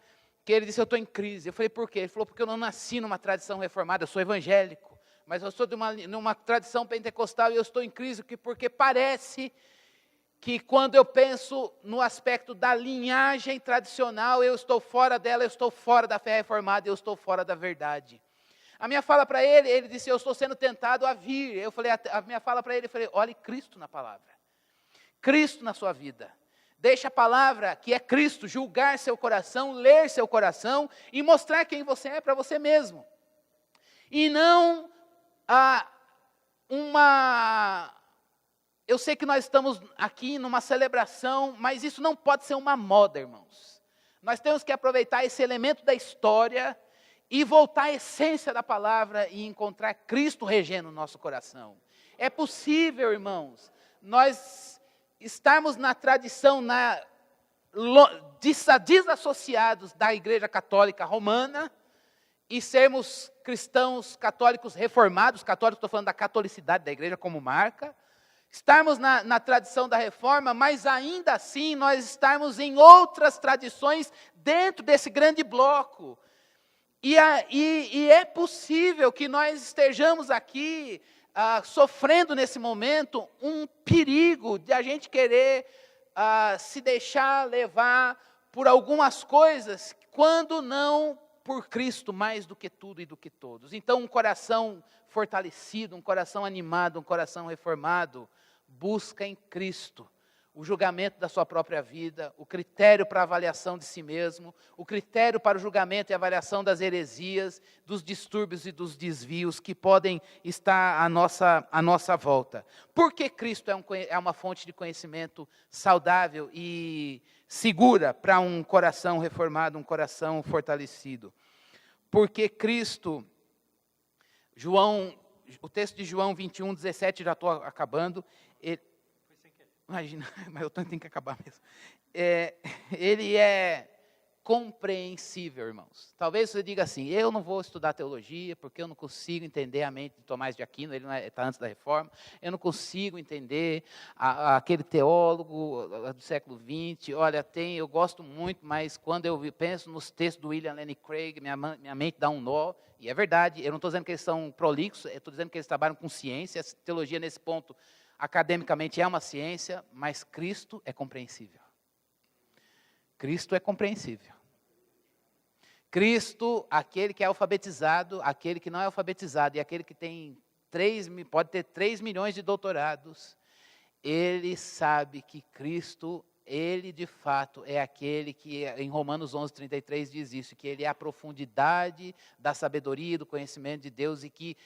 que ele disse: eu estou em crise. Eu falei: por quê? Ele falou: porque eu não nasci numa tradição reformada, eu sou evangélico, mas eu sou de numa tradição pentecostal e eu estou em crise porque parece que quando eu penso no aspecto da linhagem tradicional, eu estou fora dela, eu estou fora da fé reformada, eu estou fora da verdade. A minha fala para ele disse: eu estou sendo tentado a vir. Eu falei, a minha fala para ele, eu falei: olhe Cristo na palavra, Cristo na sua vida. Deixe a palavra, que é Cristo, julgar seu coração, ler seu coração e mostrar quem você é para você mesmo. E não eu sei que nós estamos aqui numa celebração, mas isso não pode ser uma moda, irmãos. Nós temos que aproveitar esse elemento da história e voltar à essência da palavra e encontrar Cristo regendo o nosso coração. É possível, irmãos, nós estarmos na tradição, desassociados da Igreja Católica Romana e sermos cristãos católicos reformados. Católicos, estou falando da catolicidade da igreja como marca. Estarmos na tradição da reforma, mas ainda assim nós estarmos em outras tradições dentro desse grande bloco. E é possível que nós estejamos aqui sofrendo nesse momento um perigo de a gente querer se deixar levar por algumas coisas, quando não por Cristo mais do que tudo e do que todos. Então, um coração fortalecido, um coração animado, um coração reformado, busca em Cristo o julgamento da sua própria vida, o critério para a avaliação de si mesmo, o critério para o julgamento e avaliação das heresias, dos distúrbios e dos desvios que podem estar à nossa volta. Por que Cristo é uma fonte de conhecimento saudável e segura para um coração reformado, um coração fortalecido? Porque Cristo, o texto de João 21, 17, já estou acabando, imagina, mas eu tenho que acabar mesmo. Ele é compreensível, irmãos. Talvez você diga assim: eu não vou estudar teologia porque eu não consigo entender a mente de Tomás de Aquino, ele está antes da reforma. Eu não consigo entender aquele teólogo do século XX. Olha, eu gosto muito, mas quando eu penso nos textos do William Lane Craig, minha mente dá um nó. E é verdade, eu não estou dizendo que eles são prolixos, eu estou dizendo que eles trabalham com ciência. A teologia, nesse ponto, academicamente é uma ciência, mas Cristo é compreensível. Cristo é compreensível. Cristo, aquele que é alfabetizado, aquele que não é alfabetizado, e aquele que pode ter 3 milhões de doutorados, ele sabe que Cristo, ele de fato é aquele que, em Romanos 11:33 diz isso, que ele é a profundidade da sabedoria e do conhecimento de Deus, e que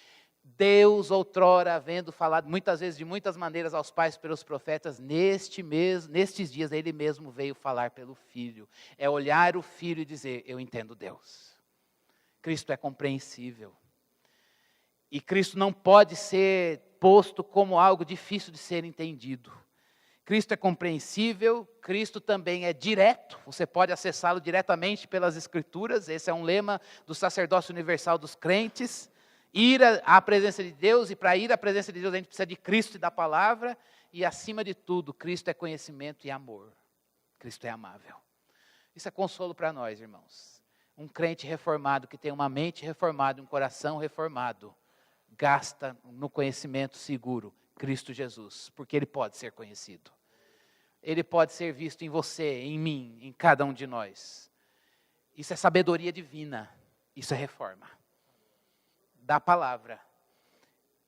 Deus, outrora, havendo falado muitas vezes, de muitas maneiras aos pais pelos profetas, nestes dias ele mesmo veio falar pelo Filho. É olhar o Filho e dizer: eu entendo Deus. Cristo é compreensível. E Cristo não pode ser posto como algo difícil de ser entendido. Cristo é compreensível, Cristo também é direto, você pode acessá-lo diretamente pelas Escrituras, esse é um lema do sacerdócio universal dos crentes, ir à presença de Deus, e para ir à presença de Deus a gente precisa de Cristo e da palavra, e acima de tudo, Cristo é conhecimento e amor, Cristo é amável. Isso é consolo para nós, irmãos. Um crente reformado, que tem uma mente reformada, um coração reformado, gasta no conhecimento seguro, Cristo Jesus, porque Ele pode ser conhecido. Ele pode ser visto em você, em mim, em cada um de nós. Isso é sabedoria divina, isso é reforma da palavra.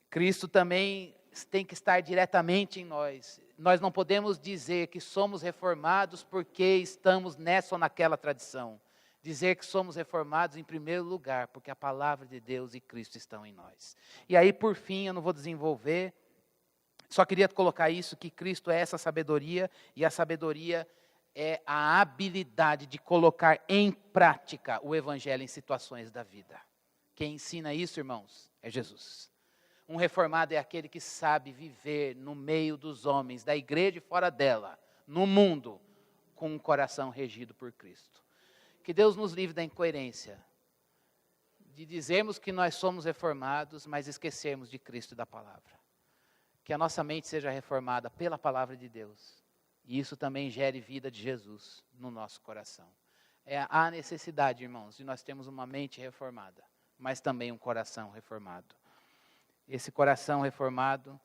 Cristo também tem que estar diretamente em nós. Nós não podemos dizer que somos reformados porque estamos nessa ou naquela tradição. Dizer que somos reformados em primeiro lugar, porque a palavra de Deus e Cristo estão em nós. E aí, por fim, eu não vou desenvolver, só queria colocar isso, que Cristo é essa sabedoria, e a sabedoria é a habilidade de colocar em prática o Evangelho em situações da vida. Quem ensina isso, irmãos, é Jesus. Um reformado é aquele que sabe viver no meio dos homens, da igreja e fora dela, no mundo, com um coração regido por Cristo. Que Deus nos livre da incoerência, de dizermos que nós somos reformados, mas esquecermos de Cristo e da palavra. Que a nossa mente seja reformada pela palavra de Deus. E isso também gere vida de Jesus no nosso coração. Há necessidade, irmãos, de nós termos uma mente reformada, mas também um coração reformado. Esse coração reformado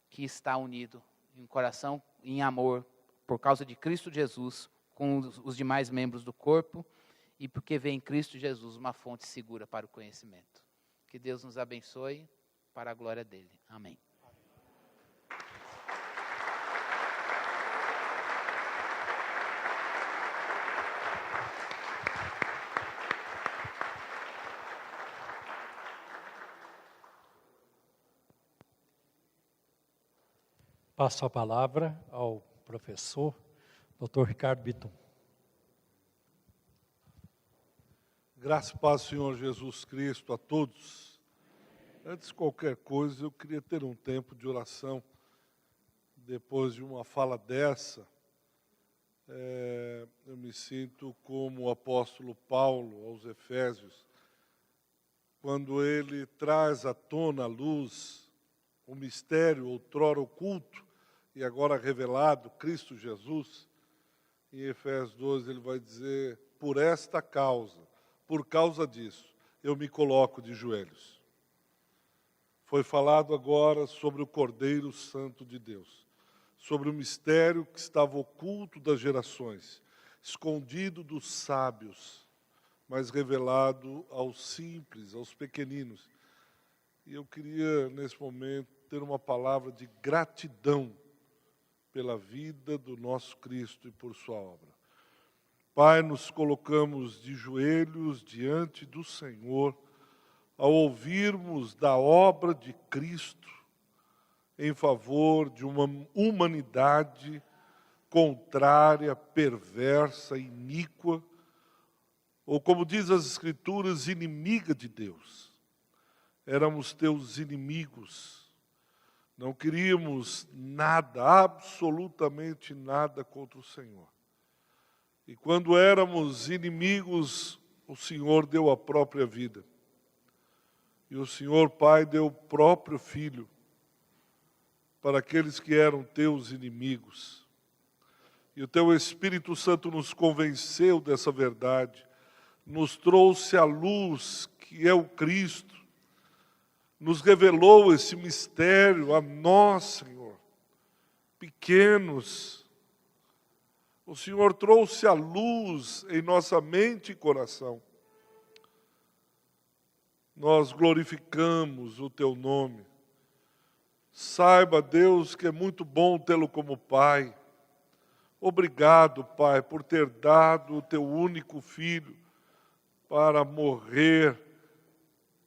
que está unido, um coração em amor, por causa de Cristo Jesus, com os demais membros do corpo, e porque vê em Cristo Jesus uma fonte segura para o conhecimento. Que Deus nos abençoe para a glória dele. Amém. Passo a palavra ao professor, Dr. Ricardo Bitum. Graça e paz, Senhor Jesus Cristo, a todos. Antes de qualquer coisa, eu queria ter um tempo de oração. Depois de uma fala dessa, eu me sinto como o apóstolo Paulo aos Efésios, quando ele traz à tona a luz o mistério outrora oculto e agora revelado, Cristo Jesus. Em Efésios 12 ele vai dizer, por esta causa, por causa disso, eu me coloco de joelhos. Foi falado agora sobre o Cordeiro Santo de Deus, sobre o mistério que estava oculto das gerações, escondido dos sábios, mas revelado aos simples, aos pequeninos. E eu queria, nesse momento, ter uma palavra de gratidão pela vida do nosso Cristo e por sua obra. Pai, nos colocamos de joelhos diante do Senhor, ao ouvirmos da obra de Cristo em favor de uma humanidade contrária, perversa, iníqua, ou como diz as Escrituras, inimiga de Deus. Éramos teus inimigos, não queríamos nada, absolutamente nada contra o Senhor. E quando éramos inimigos, o Senhor deu a própria vida. E o Senhor, Pai, deu o próprio Filho para aqueles que eram teus inimigos. E o teu Espírito Santo nos convenceu dessa verdade, nos trouxe a luz que é o Cristo, nos revelou esse mistério a nós, Senhor, pequenos. O Senhor trouxe a luz em nossa mente e coração. Nós glorificamos o teu nome. Saiba, Deus, que é muito bom tê-lo como Pai. Obrigado, Pai, por ter dado o teu único Filho para morrer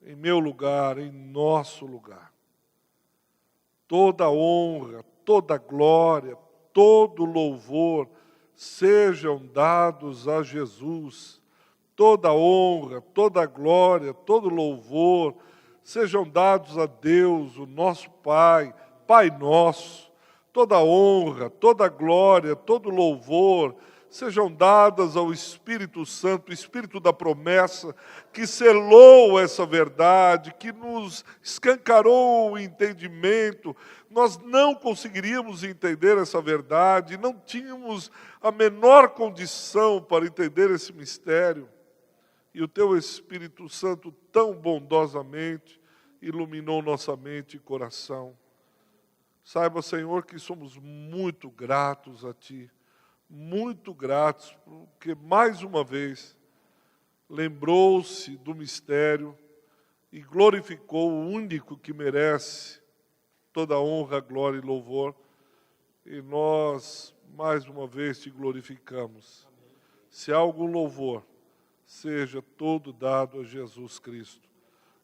em meu lugar, em nosso lugar. Toda honra, toda glória, todo louvor sejam dados a Jesus. Toda honra, toda glória, todo louvor sejam dados a Deus, o nosso Pai, Pai nosso, toda honra, toda glória, todo louvor, sejam dadas ao Espírito Santo, o Espírito da promessa, que selou essa verdade, que nos escancarou o entendimento. Nós não conseguiríamos entender essa verdade, não tínhamos a menor condição para entender esse mistério. E o Teu Espírito Santo tão bondosamente iluminou nossa mente e coração. Saiba, Senhor, que somos muito gratos a Ti, muito gratos, porque mais uma vez lembrou-se do mistério e glorificou o único que merece toda a honra, glória e louvor. E nós, mais uma vez, Te glorificamos. Se há algum louvor, seja todo dado a Jesus Cristo,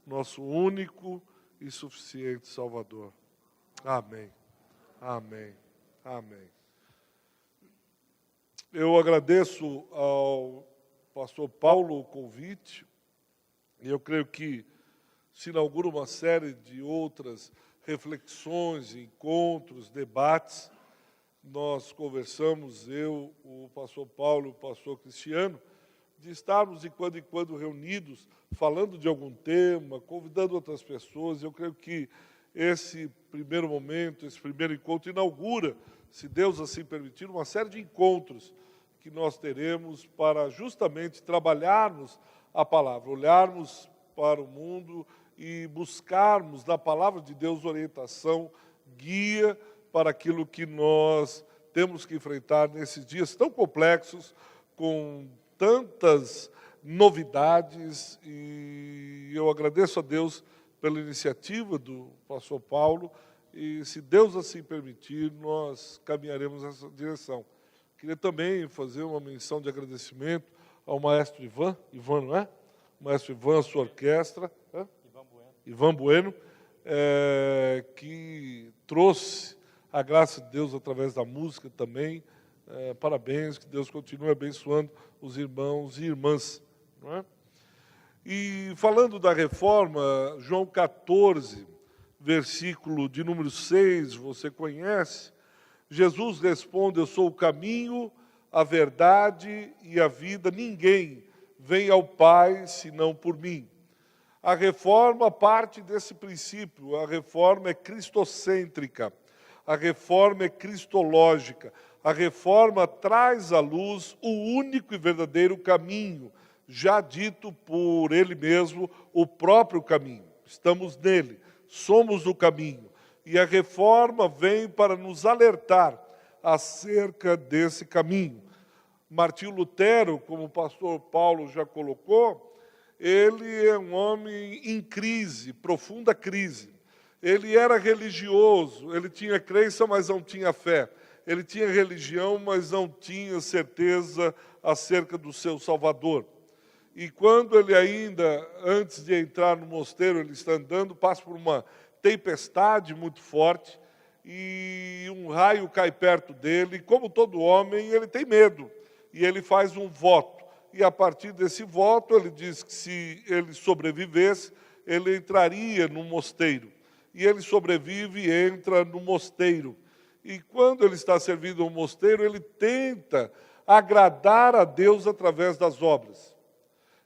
nosso único e suficiente Salvador. Amém. Amém. Amém. Eu agradeço ao pastor Paulo o convite, e eu creio que se inaugura uma série de outras reflexões, encontros, debates. Nós conversamos, eu, o pastor Paulo e o pastor Cristiano, de estarmos de quando em quando reunidos, falando de algum tema, convidando outras pessoas. Eu creio que esse primeiro momento, esse primeiro encontro inaugura, se Deus assim permitir, uma série de encontros que nós teremos para justamente trabalharmos a palavra, olharmos para o mundo e buscarmos da palavra de Deus orientação, guia para aquilo que nós temos que enfrentar nesses dias tão complexos, com tantas novidades. E eu agradeço a Deus pela iniciativa do pastor Paulo, e se Deus assim permitir, nós caminharemos nessa direção. Queria também fazer uma menção de agradecimento ao maestro Ivan, não é? O maestro Ivan, a sua orquestra, Ivan Bueno, que trouxe a graça de Deus através da música também. Parabéns, que Deus continue abençoando os irmãos e irmãs. Não é? E falando da reforma, João 14, versículo de número 6, você conhece, Jesus responde: eu sou o caminho, a verdade e a vida, ninguém vem ao Pai senão por mim. A reforma parte desse princípio, a reforma é cristocêntrica, a reforma é cristológica, a reforma traz à luz o único e verdadeiro caminho, já dito por Ele mesmo, o próprio caminho. Estamos nele, somos o caminho. E a reforma vem para nos alertar acerca desse caminho. Martinho Lutero, como o pastor Paulo já colocou, ele é um homem em crise, profunda crise. Ele era religioso, ele tinha crença, mas não tinha fé. Ele tinha religião, mas não tinha certeza acerca do seu Salvador. E quando ele ainda, antes de entrar no mosteiro, ele está andando, passa por uma tempestade muito forte, e um raio cai perto dele, e como todo homem, ele tem medo, e ele faz um voto. E a partir desse voto, ele diz que se ele sobrevivesse, ele entraria no mosteiro. E ele sobrevive e entra no mosteiro. E quando ele está servindo ao mosteiro, ele tenta agradar a Deus através das obras.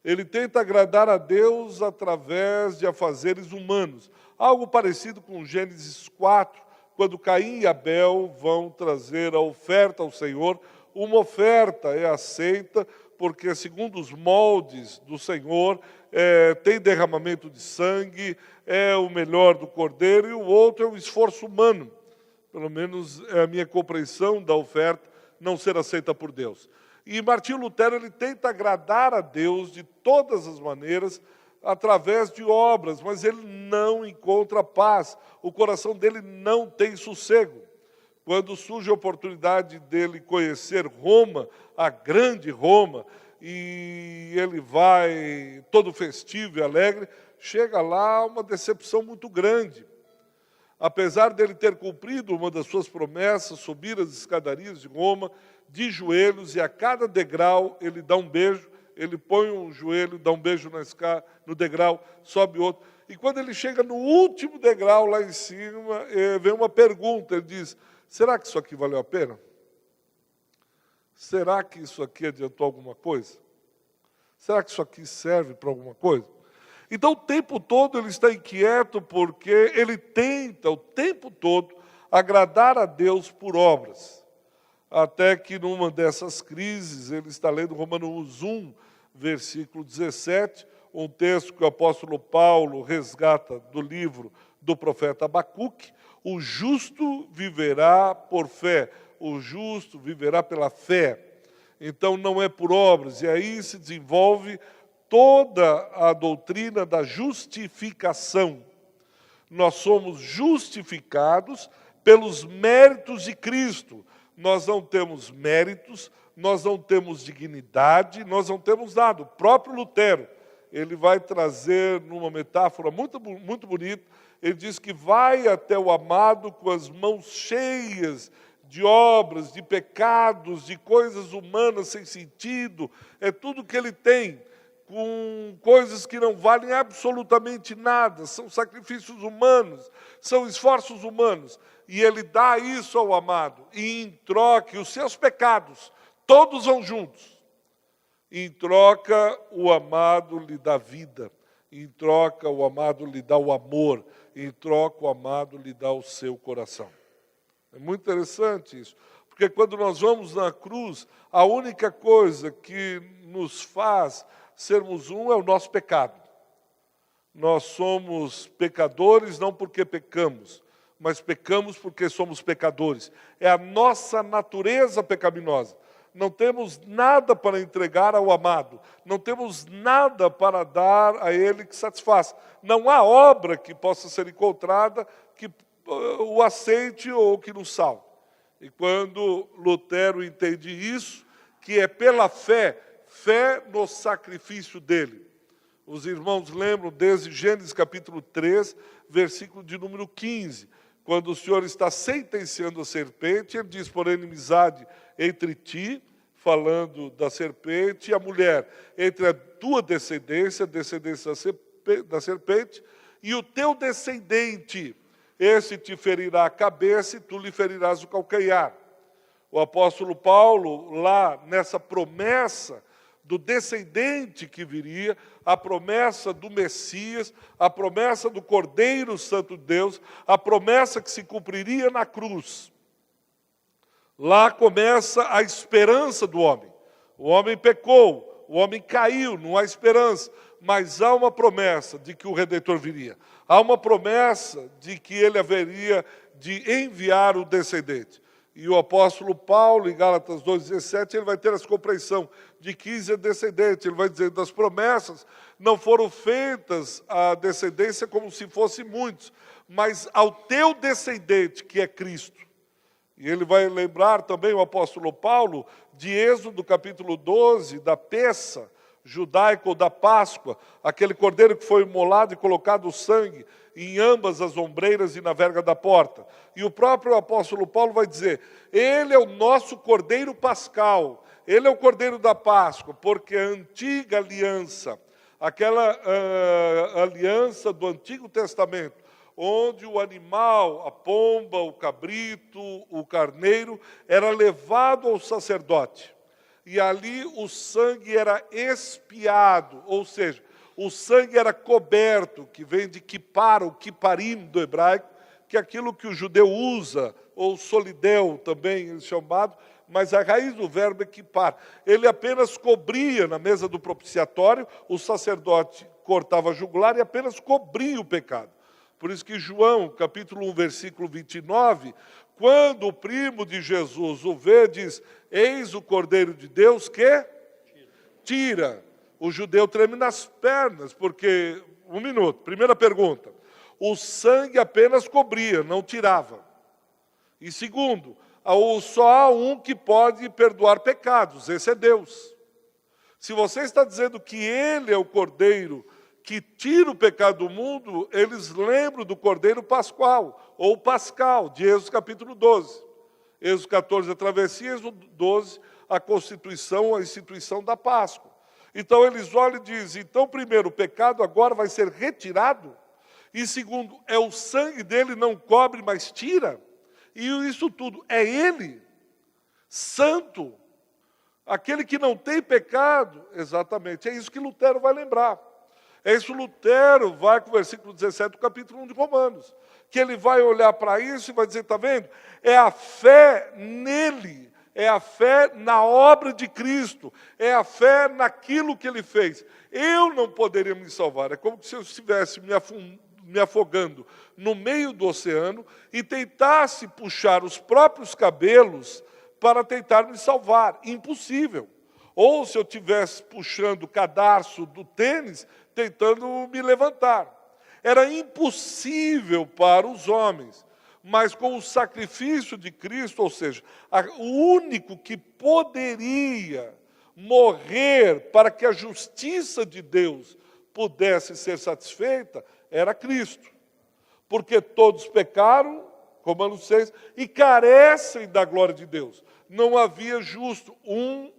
Ele tenta agradar a Deus através de afazeres humanos. Algo parecido com Gênesis 4, quando Caim e Abel vão trazer a oferta ao Senhor. Uma oferta é aceita porque, segundo os moldes do Senhor, tem derramamento de sangue, é o melhor do cordeiro, e o outro é o esforço humano. Pelo menos é a minha compreensão da oferta não ser aceita por Deus. E Martinho Lutero, ele tenta agradar a Deus de todas as maneiras, através de obras, mas ele não encontra paz. O coração dele não tem sossego. Quando surge a oportunidade dele conhecer Roma, a grande Roma, e ele vai todo festivo e alegre, chega lá uma decepção muito grande. Apesar dele ter cumprido uma das suas promessas, subir as escadarias de Roma, de joelhos, e a cada degrau ele dá um beijo, ele põe um joelho, dá um beijo no degrau, sobe outro. E quando ele chega no último degrau lá em cima, vem uma pergunta, ele diz, será que isso aqui valeu a pena? Será que isso aqui adiantou alguma coisa? Será que isso aqui serve para alguma coisa? Então o tempo todo ele está inquieto porque ele tenta o tempo todo agradar a Deus por obras. Até que numa dessas crises, ele está lendo Romanos 1, versículo 17, um texto que o apóstolo Paulo resgata do livro do profeta Abacuque, o justo viverá por fé, o justo viverá pela fé. Então não é por obras, e aí se desenvolve toda a doutrina da justificação. Nós somos justificados pelos méritos de Cristo. Nós não temos méritos, nós não temos dignidade, nós não temos nada. O próprio Lutero, ele vai trazer numa metáfora muito bonita, ele diz que vai até o amado com as mãos cheias de obras, de pecados, de coisas humanas sem sentido, é tudo que ele tem, com coisas que não valem absolutamente nada, são sacrifícios humanos, são esforços humanos, e ele dá isso ao amado, e em troca, os seus pecados, todos vão juntos. Em troca, o amado lhe dá vida. Em troca, o amado lhe dá o amor. Em troca, o amado lhe dá o seu coração. É muito interessante isso. Porque quando nós vamos na cruz, a única coisa que nos faz sermos um é o nosso pecado. Nós somos pecadores não porque pecamos, mas pecamos porque somos pecadores. É a nossa natureza pecaminosa. Não temos nada para entregar ao amado, não temos nada para dar a ele que satisfaça. Não há obra que possa ser encontrada que o aceite ou que nos salve. E quando Lutero entende isso, que é pela fé, fé no sacrifício dele. Os irmãos lembram desde Gênesis capítulo 3, versículo de número 15, quando o Senhor está sentenciando a serpente, ele diz, por inimizade entre ti, falando da serpente, e a mulher, entre a tua descendência, a descendência da serpente, e o teu descendente, esse te ferirá a cabeça e tu lhe ferirás o calcanhar. O apóstolo Paulo, lá nessa promessa do descendente que viria, a promessa do Messias, a promessa do Cordeiro Santo de Deus, a promessa que se cumpriria na cruz. Lá começa a esperança do homem. O homem pecou, o homem caiu, não há esperança. Mas há uma promessa de que o Redentor viria. Há uma promessa de que ele haveria de enviar o descendente. E o apóstolo Paulo, em Gálatas 2,17, ele vai ter essa compreensão de que é descendente. Ele vai dizer, das promessas não foram feitas a descendência como se fossem muitos, mas ao teu descendente, que é Cristo. E ele vai lembrar também, o apóstolo Paulo, de Êxodo capítulo 12, da peça judaica ou da Páscoa, aquele cordeiro que foi imolado e colocado o sangue em ambas as ombreiras e na verga da porta. E o próprio apóstolo Paulo vai dizer, ele é o nosso cordeiro pascal, ele é o cordeiro da Páscoa, porque a antiga aliança, aquela aliança do Antigo Testamento, onde o animal, a pomba, o cabrito, o carneiro, era levado ao sacerdote. E ali o sangue era expiado, ou seja, o sangue era coberto, que vem de kipar, o kiparim do hebraico, que é aquilo que o judeu usa, ou solideu também é chamado, mas a raiz do verbo é kipar. Ele apenas cobria na mesa do propiciatório, o sacerdote cortava a jugular e apenas cobria o pecado. Por isso que João, capítulo 1, versículo 29, quando o primo de Jesus o vê, diz, eis o Cordeiro de Deus que tira. O judeu treme nas pernas, porque, um minuto, primeira pergunta, o sangue apenas cobria, não tirava. E segundo, só há um que pode perdoar pecados, esse é Deus. Se você está dizendo que ele é o Cordeiro que tira o pecado do mundo, eles lembram do Cordeiro Pascual, ou Pascal, de Êxodo capítulo 12. Êxodo 14, a travessia, Êxodo 12, a constituição, a instituição da Páscoa. Então eles olham e dizem, então primeiro, o pecado agora vai ser retirado, E segundo, é o sangue dele, não cobre, mas tira. E isso tudo é ele, santo, aquele que não tem pecado. Exatamente, é isso que Lutero vai lembrar. É isso que Lutero vai com o versículo 17 do capítulo 1 de Romanos. Que ele vai olhar para isso e vai dizer, está vendo? É a fé nele, é a fé na obra de Cristo, é a fé naquilo que ele fez. Eu não poderia me salvar, é como se eu estivesse me afogando no meio do oceano e tentasse puxar os próprios cabelos para tentar me salvar. Impossível. Ou se eu estivesse puxando o cadarço do tênis, tentando me levantar. Era impossível para os homens, mas com o sacrifício de Cristo, ou seja, o único que poderia morrer para que a justiça de Deus pudesse ser satisfeita, era Cristo. Porque todos pecaram, Romanos 6, e carecem da glória de Deus. Não havia justo, um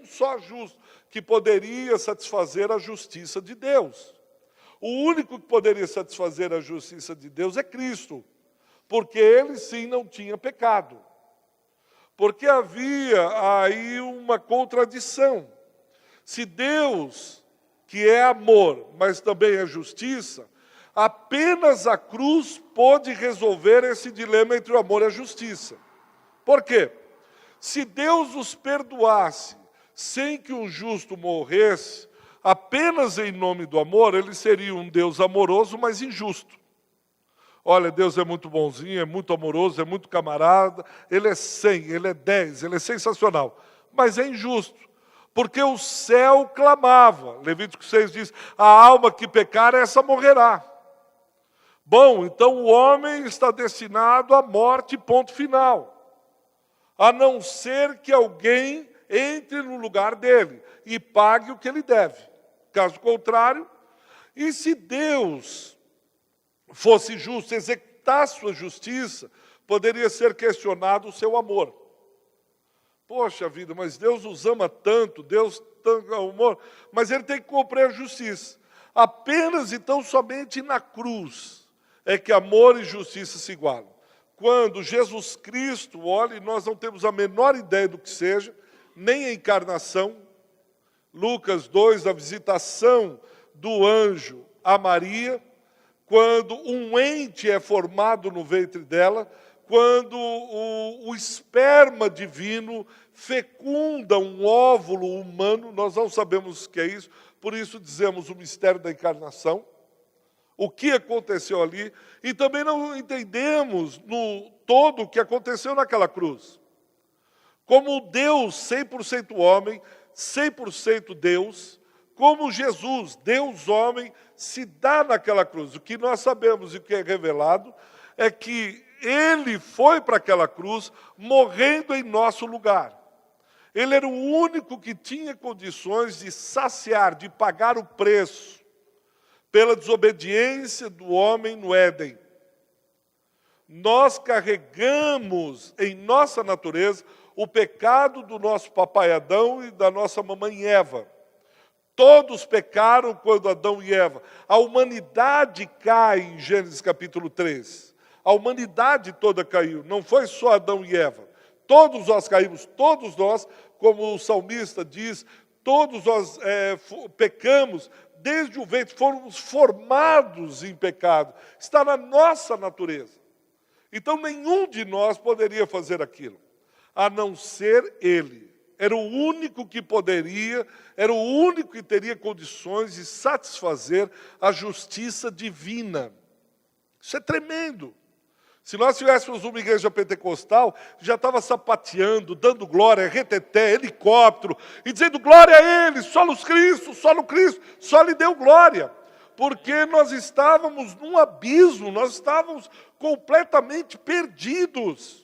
só justo, que poderia satisfazer a justiça de Deus. O único que poderia satisfazer a justiça de Deus é Cristo, porque ele sim não tinha pecado. Porque havia aí uma contradição. Se Deus, que é amor, mas também é justiça, apenas a cruz pôde resolver esse dilema entre o amor e a justiça. Por quê? Se Deus os perdoasse sem que um justo morresse, apenas em nome do amor, ele seria um Deus amoroso, mas injusto. Olha, Deus é muito bonzinho, é muito amoroso, é muito camarada, ele é 100, ele é 10, ele é sensacional, mas é injusto, porque o céu clamava. Levítico 6 diz, a alma que pecar, essa morrerá. Bom, então o homem está destinado à morte, ponto final. A não ser que alguém entre no lugar dele e pague o que ele deve. Caso contrário, e se Deus fosse justo, executasse sua justiça, poderia ser questionado o seu amor. Poxa vida, mas Deus nos ama tanto, Deus tanto amor, mas ele tem que cumprir a justiça. Apenas então, somente na cruz, é que amor e justiça se igualam. Quando Jesus Cristo, olha, e nós não temos a menor ideia do que seja, nem a encarnação, Lucas 2, a visitação do anjo a Maria, quando um ente é formado no ventre dela, quando o esperma divino fecunda um óvulo humano, nós não sabemos o que é isso, por isso dizemos o mistério da encarnação, o que aconteceu ali, e também não entendemos no todo o que aconteceu naquela cruz. Como Deus 100% homem, 100% Deus, como Jesus, Deus homem, se dá naquela cruz. O que nós sabemos e o que é revelado é que ele foi para aquela cruz morrendo em nosso lugar. Ele era o único que tinha condições de saciar, de pagar o preço pela desobediência do homem no Éden. Nós carregamos em nossa natureza o pecado do nosso papai Adão e da nossa mamãe Eva. Todos pecaram quando Adão e Eva. A humanidade cai em Gênesis capítulo 3. A humanidade toda caiu, não foi só Adão e Eva. Todos nós caímos, todos nós, como o salmista diz, todos nós pecamos, desde o ventre, fomos formados em pecado. Está na nossa natureza. Então nenhum de nós poderia fazer aquilo, a não ser ele. Era o único que poderia, era o único que teria condições de satisfazer a justiça divina. Isso é tremendo. Se nós tivéssemos uma igreja pentecostal, já estava sapateando, dando glória, reteté, helicóptero, e dizendo glória a Ele, só no Cristo, só lhe deu glória. Porque nós estávamos num abismo, nós estávamos completamente perdidos.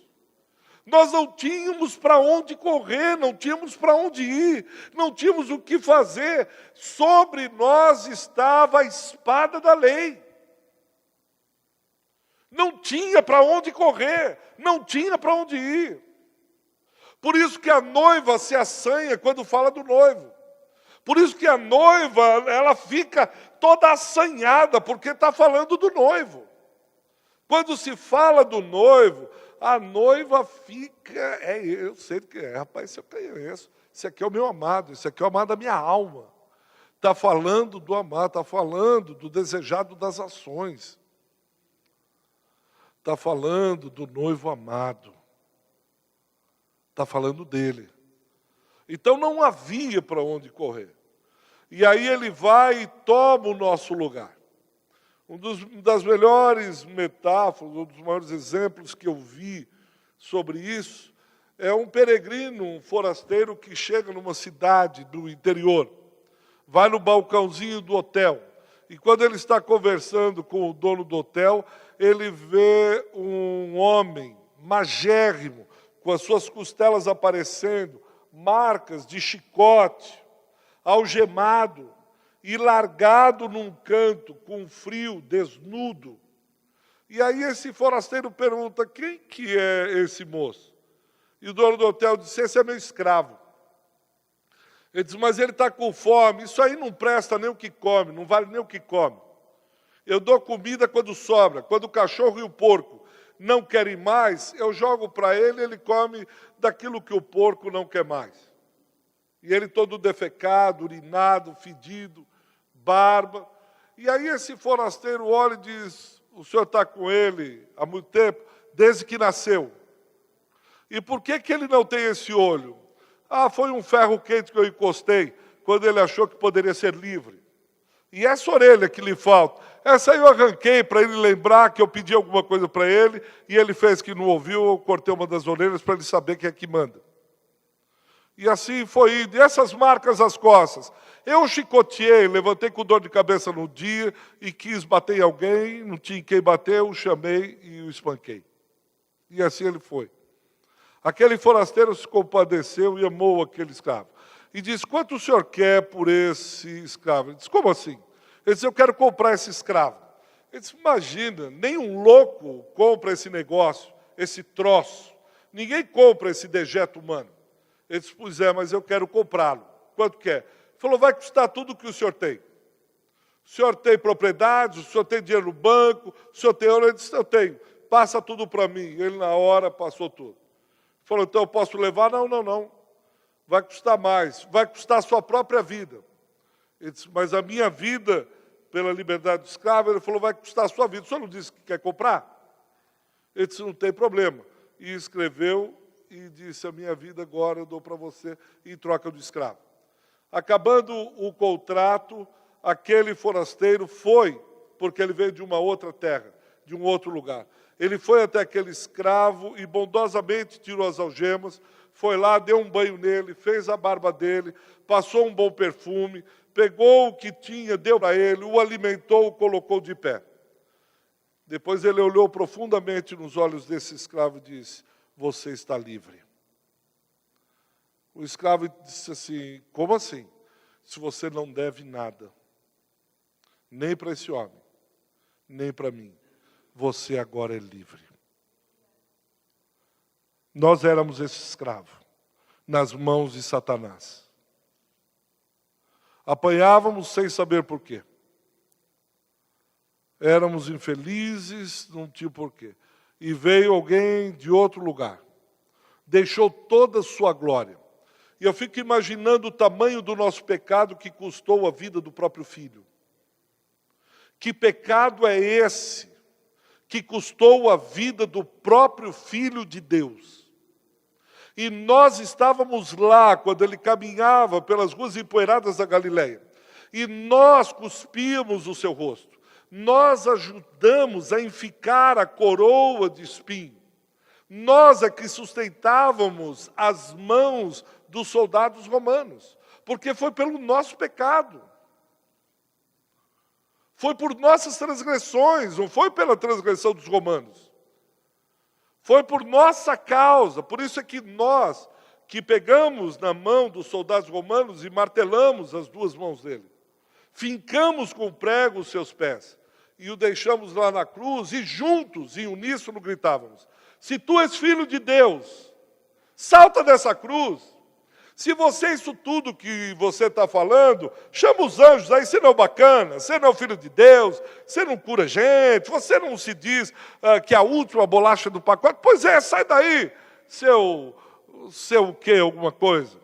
Nós não tínhamos para onde correr, não tínhamos para onde ir, não tínhamos o que fazer. Sobre nós estava a espada da lei. Não tinha para onde correr, não tinha para onde ir. Por isso que a noiva se assanha quando fala do noivo. Por isso que a noiva, ela fica toda assanhada, porque está falando do noivo. Quando se fala do noivo, a noiva fica, eu sei o que é, rapaz, isso eu conheço. Esse aqui é o meu amado, esse aqui é o amado da minha alma. Está falando do amado, está falando do desejado das ações. Está falando do noivo amado. Está falando dele. Então não havia para onde correr. E aí ele vai e toma o nosso lugar. Das melhores metáforas, um dos maiores exemplos que eu vi sobre isso, é um peregrino, um forasteiro que chega numa cidade do interior, vai no balcãozinho do hotel, e quando ele está conversando com o dono do hotel, ele vê um homem magérrimo, com as suas costelas aparecendo, marcas de chicote, algemado e largado num canto, com frio, desnudo. E aí esse forasteiro pergunta, quem que é esse moço? E o dono do hotel disse, esse é meu escravo. Ele diz, mas ele está com fome, isso aí não presta nem o que come, não vale nem o que come. Eu dou comida quando sobra, quando o cachorro e o porco não querem mais, eu jogo para ele, ele come daquilo que o porco não quer mais. E ele todo defecado, urinado, fedido, barba. E aí esse forasteiro olha e diz, o senhor está com ele há muito tempo? Desde que nasceu. E por que ele não tem esse olho? Ah, foi um ferro quente que eu encostei, quando ele achou que poderia ser livre. E essa orelha que lhe falta, essa aí eu arranquei para ele lembrar que eu pedi alguma coisa para ele, e ele fez que não ouviu, eu cortei uma das orelhas para ele saber quem é que manda. E assim foi indo. E essas marcas às costas. Eu chicoteei, levantei com dor de cabeça no dia e quis bater em alguém, não tinha quem bater, eu chamei e o espanquei. E assim ele foi. Aquele forasteiro se compadeceu e amou aquele escravo. E disse, quanto o senhor quer por esse escravo? Ele disse, como assim? Ele disse, eu quero comprar esse escravo. Ele disse, imagina, nem um louco compra esse negócio, esse troço. Ninguém compra esse dejeto humano. Ele disse, pois é, mas eu quero comprá-lo. Quanto quer? Ele falou, vai custar tudo o que o senhor tem. O senhor tem propriedades, o senhor tem dinheiro no banco, o senhor tem ouro? Ele disse, eu tenho. Passa tudo para mim. Ele, na hora, passou tudo. Ele falou, então eu posso levar? Não, não, não. Vai custar mais. Vai custar a sua própria vida. Ele disse, mas a minha vida, pela liberdade do escravo, ele falou, vai custar a sua vida. O senhor não disse que quer comprar? Ele disse, não tem problema. E escreveu e disse, a minha vida agora eu dou para você em troca do escravo. Acabando o contrato, aquele forasteiro foi, porque ele veio de uma outra terra, de um outro lugar. Ele foi até aquele escravo e bondosamente tirou as algemas, foi lá, deu um banho nele, fez a barba dele, passou um bom perfume, pegou o que tinha, deu para ele, o alimentou, o colocou de pé. Depois ele olhou profundamente nos olhos desse escravo e disse, você está livre. O escravo disse assim, como assim? Se você não deve nada, nem para esse homem, nem para mim, você agora é livre. Nós éramos esse escravo, nas mãos de Satanás. Apanhávamos sem saber por quê. Éramos infelizes, não tinha porquê. E veio alguém de outro lugar. Deixou toda a sua glória. E eu fico imaginando o tamanho do nosso pecado que custou a vida do próprio filho. Que pecado é esse que custou a vida do próprio Filho de Deus? E nós estávamos lá quando ele caminhava pelas ruas empoeiradas da Galileia. E nós cuspíamos o seu rosto. Nós ajudamos a enficar a coroa de espinho. Nós é que sustentávamos as mãos dos soldados romanos, porque foi pelo nosso pecado. Foi por nossas transgressões, não foi pela transgressão dos romanos. Foi por nossa causa, por isso é que nós, que pegamos na mão dos soldados romanos e martelamos as duas mãos dele, fincamos com prego os seus pés, e o deixamos lá na cruz, e juntos, em uníssono, gritávamos, se tu és filho de Deus, salta dessa cruz. Se você, isso tudo que você está falando, chama os anjos, aí você não é bacana, você não é o filho de Deus, você não cura gente, você não se diz que é a última bolacha do pacote. Pois é, sai daí, seu quê, alguma coisa.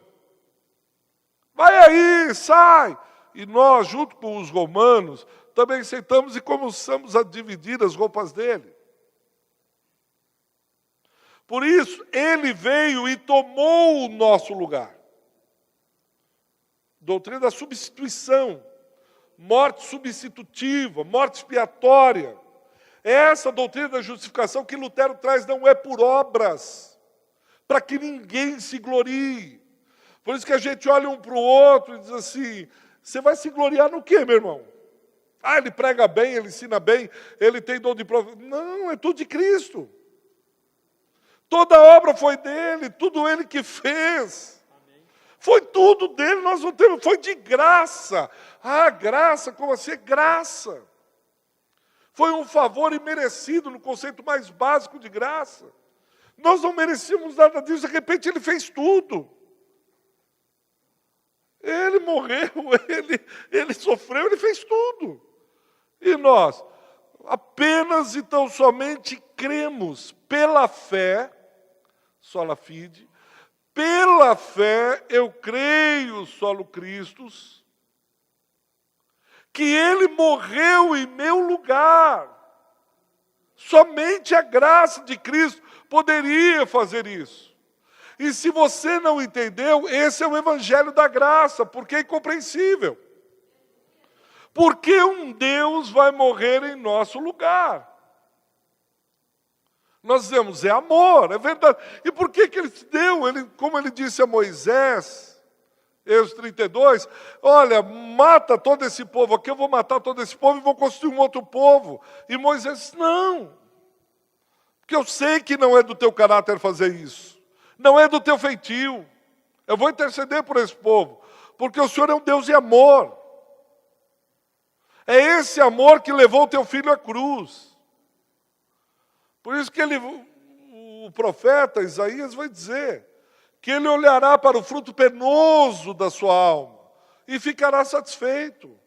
Vai aí, sai. E nós, junto com os romanos, também sentamos e começamos a dividir as roupas dele. Por isso, ele veio e tomou o nosso lugar. Doutrina da substituição, morte substitutiva, morte expiatória. É essa doutrina da justificação que Lutero traz, não é por obras, para que ninguém se glorie. Por isso que a gente olha um para o outro e diz assim, você vai se gloriar no quê, meu irmão? Ah, ele prega bem, ele ensina bem, ele tem dom de profecia. Não, é tudo de Cristo. Toda a obra foi dele, tudo ele que fez. Foi tudo dele, nós não temos, foi de graça. Ah, graça, como assim? Graça. Foi um favor imerecido no conceito mais básico de graça. Nós não merecíamos nada disso, de repente ele fez tudo. Ele morreu, ele sofreu, ele fez tudo. E nós apenas e tão somente cremos pela fé, sola fide, pela fé eu creio, solo Christus, que ele morreu em meu lugar. Somente a graça de Cristo poderia fazer isso. E se você não entendeu, esse é o evangelho da graça, porque é incompreensível. Porque um Deus vai morrer em nosso lugar? Nós dizemos, é amor, é verdade. E por que ele se deu? Como ele disse a Moisés, Êxodo 32, olha, mata todo esse povo aqui, eu vou matar todo esse povo e vou construir um outro povo. E Moisés disse, não, porque eu sei que não é do teu caráter fazer isso. Não é do teu feitio. Eu vou interceder por esse povo, porque o Senhor é um Deus de amor. É esse amor que levou o teu filho à cruz. Por isso que o profeta Isaías vai dizer que ele olhará para o fruto penoso da sua alma e ficará satisfeito.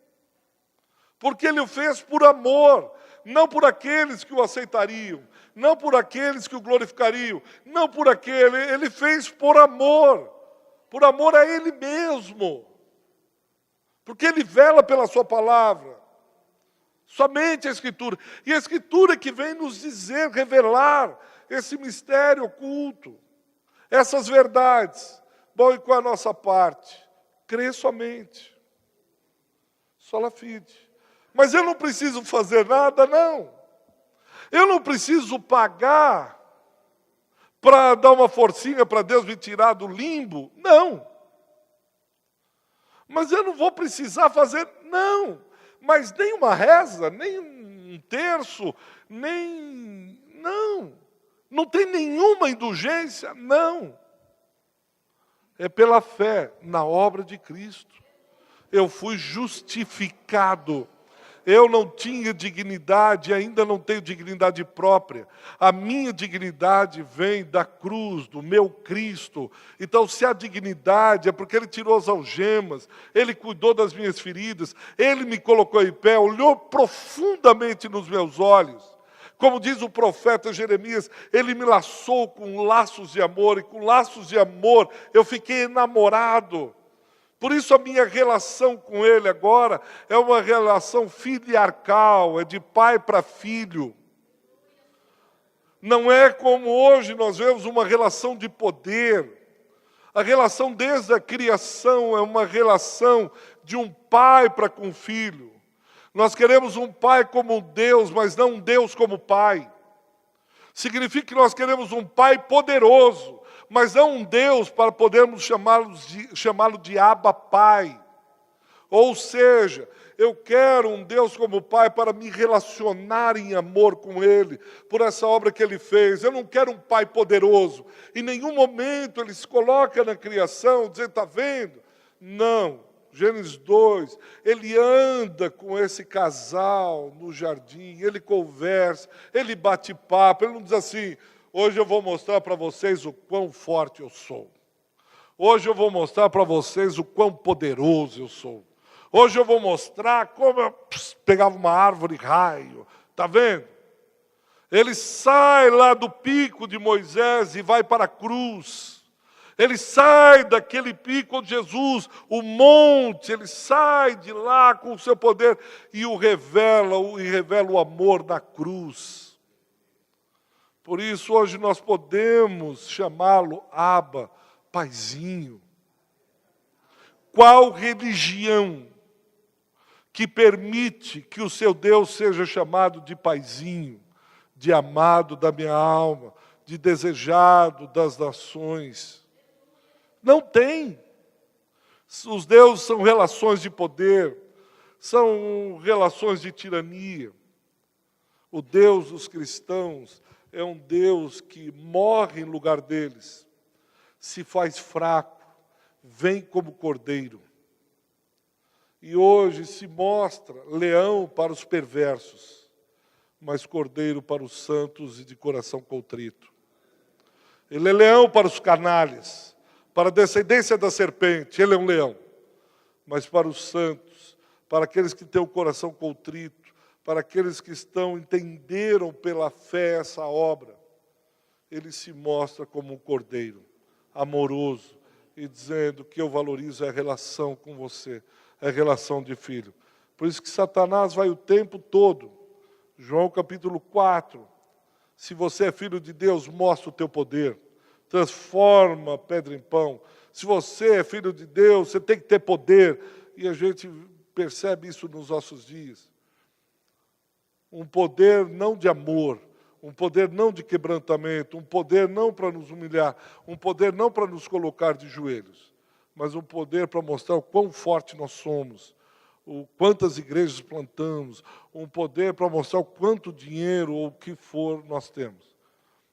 Porque ele o fez por amor, não por aqueles que o aceitariam, não por aqueles que o glorificariam, não por ele fez por amor a ele mesmo. Porque ele vela pela sua palavra. Somente a Escritura. E a Escritura que vem nos dizer, revelar esse mistério oculto, essas verdades. Bom, e qual é a nossa parte? Crer somente. Sola fide. Mas eu não preciso fazer nada, não. Eu não preciso pagar para dar uma forcinha para Deus me tirar do limbo. Não. Mas eu não vou precisar fazer, não. Mas nem uma reza, nem um terço, não tem nenhuma indulgência, não. É pela fé na obra de Cristo. Eu fui justificado. Eu não tinha dignidade, ainda não tenho dignidade própria. A minha dignidade vem da cruz, do meu Cristo. Então, se há dignidade, é porque Ele tirou as algemas, Ele cuidou das minhas feridas, Ele me colocou em pé, olhou profundamente nos meus olhos. Como diz o profeta Jeremias, Ele me laçou com laços de amor, e com laços de amor eu fiquei enamorado. Por isso a minha relação com Ele agora é uma relação filiarcal, é de pai para filho. Não é como hoje nós vemos uma relação de poder. A relação desde a criação é uma relação de um pai para com o filho. Nós queremos um pai como Deus, mas não um Deus como pai. Significa que nós queremos um pai poderoso, mas não um Deus para podermos chamá-lo de Abba Pai. Ou seja, eu quero um Deus como Pai para me relacionar em amor com Ele, por essa obra que Ele fez. Eu não quero um Pai poderoso. Em nenhum momento Ele se coloca na criação dizendo, está vendo? Não. Gênesis 2, Ele anda com esse casal no jardim, Ele conversa, Ele bate papo, Ele não diz assim, hoje eu vou mostrar para vocês o quão forte eu sou. Hoje eu vou mostrar para vocês o quão poderoso eu sou. Hoje eu vou mostrar como eu pegava uma árvore e raio. Está vendo? Ele sai lá do pico de Moisés e vai para a cruz. Ele sai daquele pico onde Jesus, o monte, ele sai de lá com o seu poder e revela o amor na cruz. Por isso hoje nós podemos chamá-lo Abba, Paizinho. Qual religião que permite que o seu Deus seja chamado de Paizinho, de amado da minha alma, de desejado das nações? Não tem. Os deuses são relações de poder, são relações de tirania. O Deus dos cristãos é um Deus que morre em lugar deles, se faz fraco, vem como cordeiro. E hoje se mostra leão para os perversos, mas cordeiro para os santos e de coração contrito. Ele é leão para os canalhas, para a descendência da serpente, ele é um leão. Mas para os santos, para aqueles que têm o coração contrito, para aqueles que entenderam pela fé essa obra, ele se mostra como um cordeiro, amoroso, e dizendo que eu valorizo a relação com você, a relação de filho. Por isso que Satanás vai o tempo todo. João capítulo 4, se você é filho de Deus, mostra o teu poder. Transforma a pedra em pão. Se você é filho de Deus, você tem que ter poder. E a gente percebe isso nos nossos dias. Um poder não de amor, um poder não de quebrantamento, um poder não para nos humilhar, um poder não para nos colocar de joelhos, mas um poder para mostrar o quão forte nós somos, quantas igrejas plantamos, um poder para mostrar o quanto dinheiro ou o que for nós temos.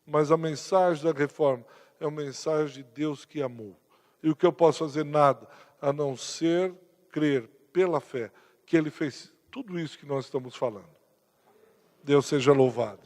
Mas a mensagem da reforma é uma mensagem de Deus que amou. E o que eu posso fazer? Nada, a não ser crer pela fé que Ele fez tudo isso que nós estamos falando. Deus seja louvado.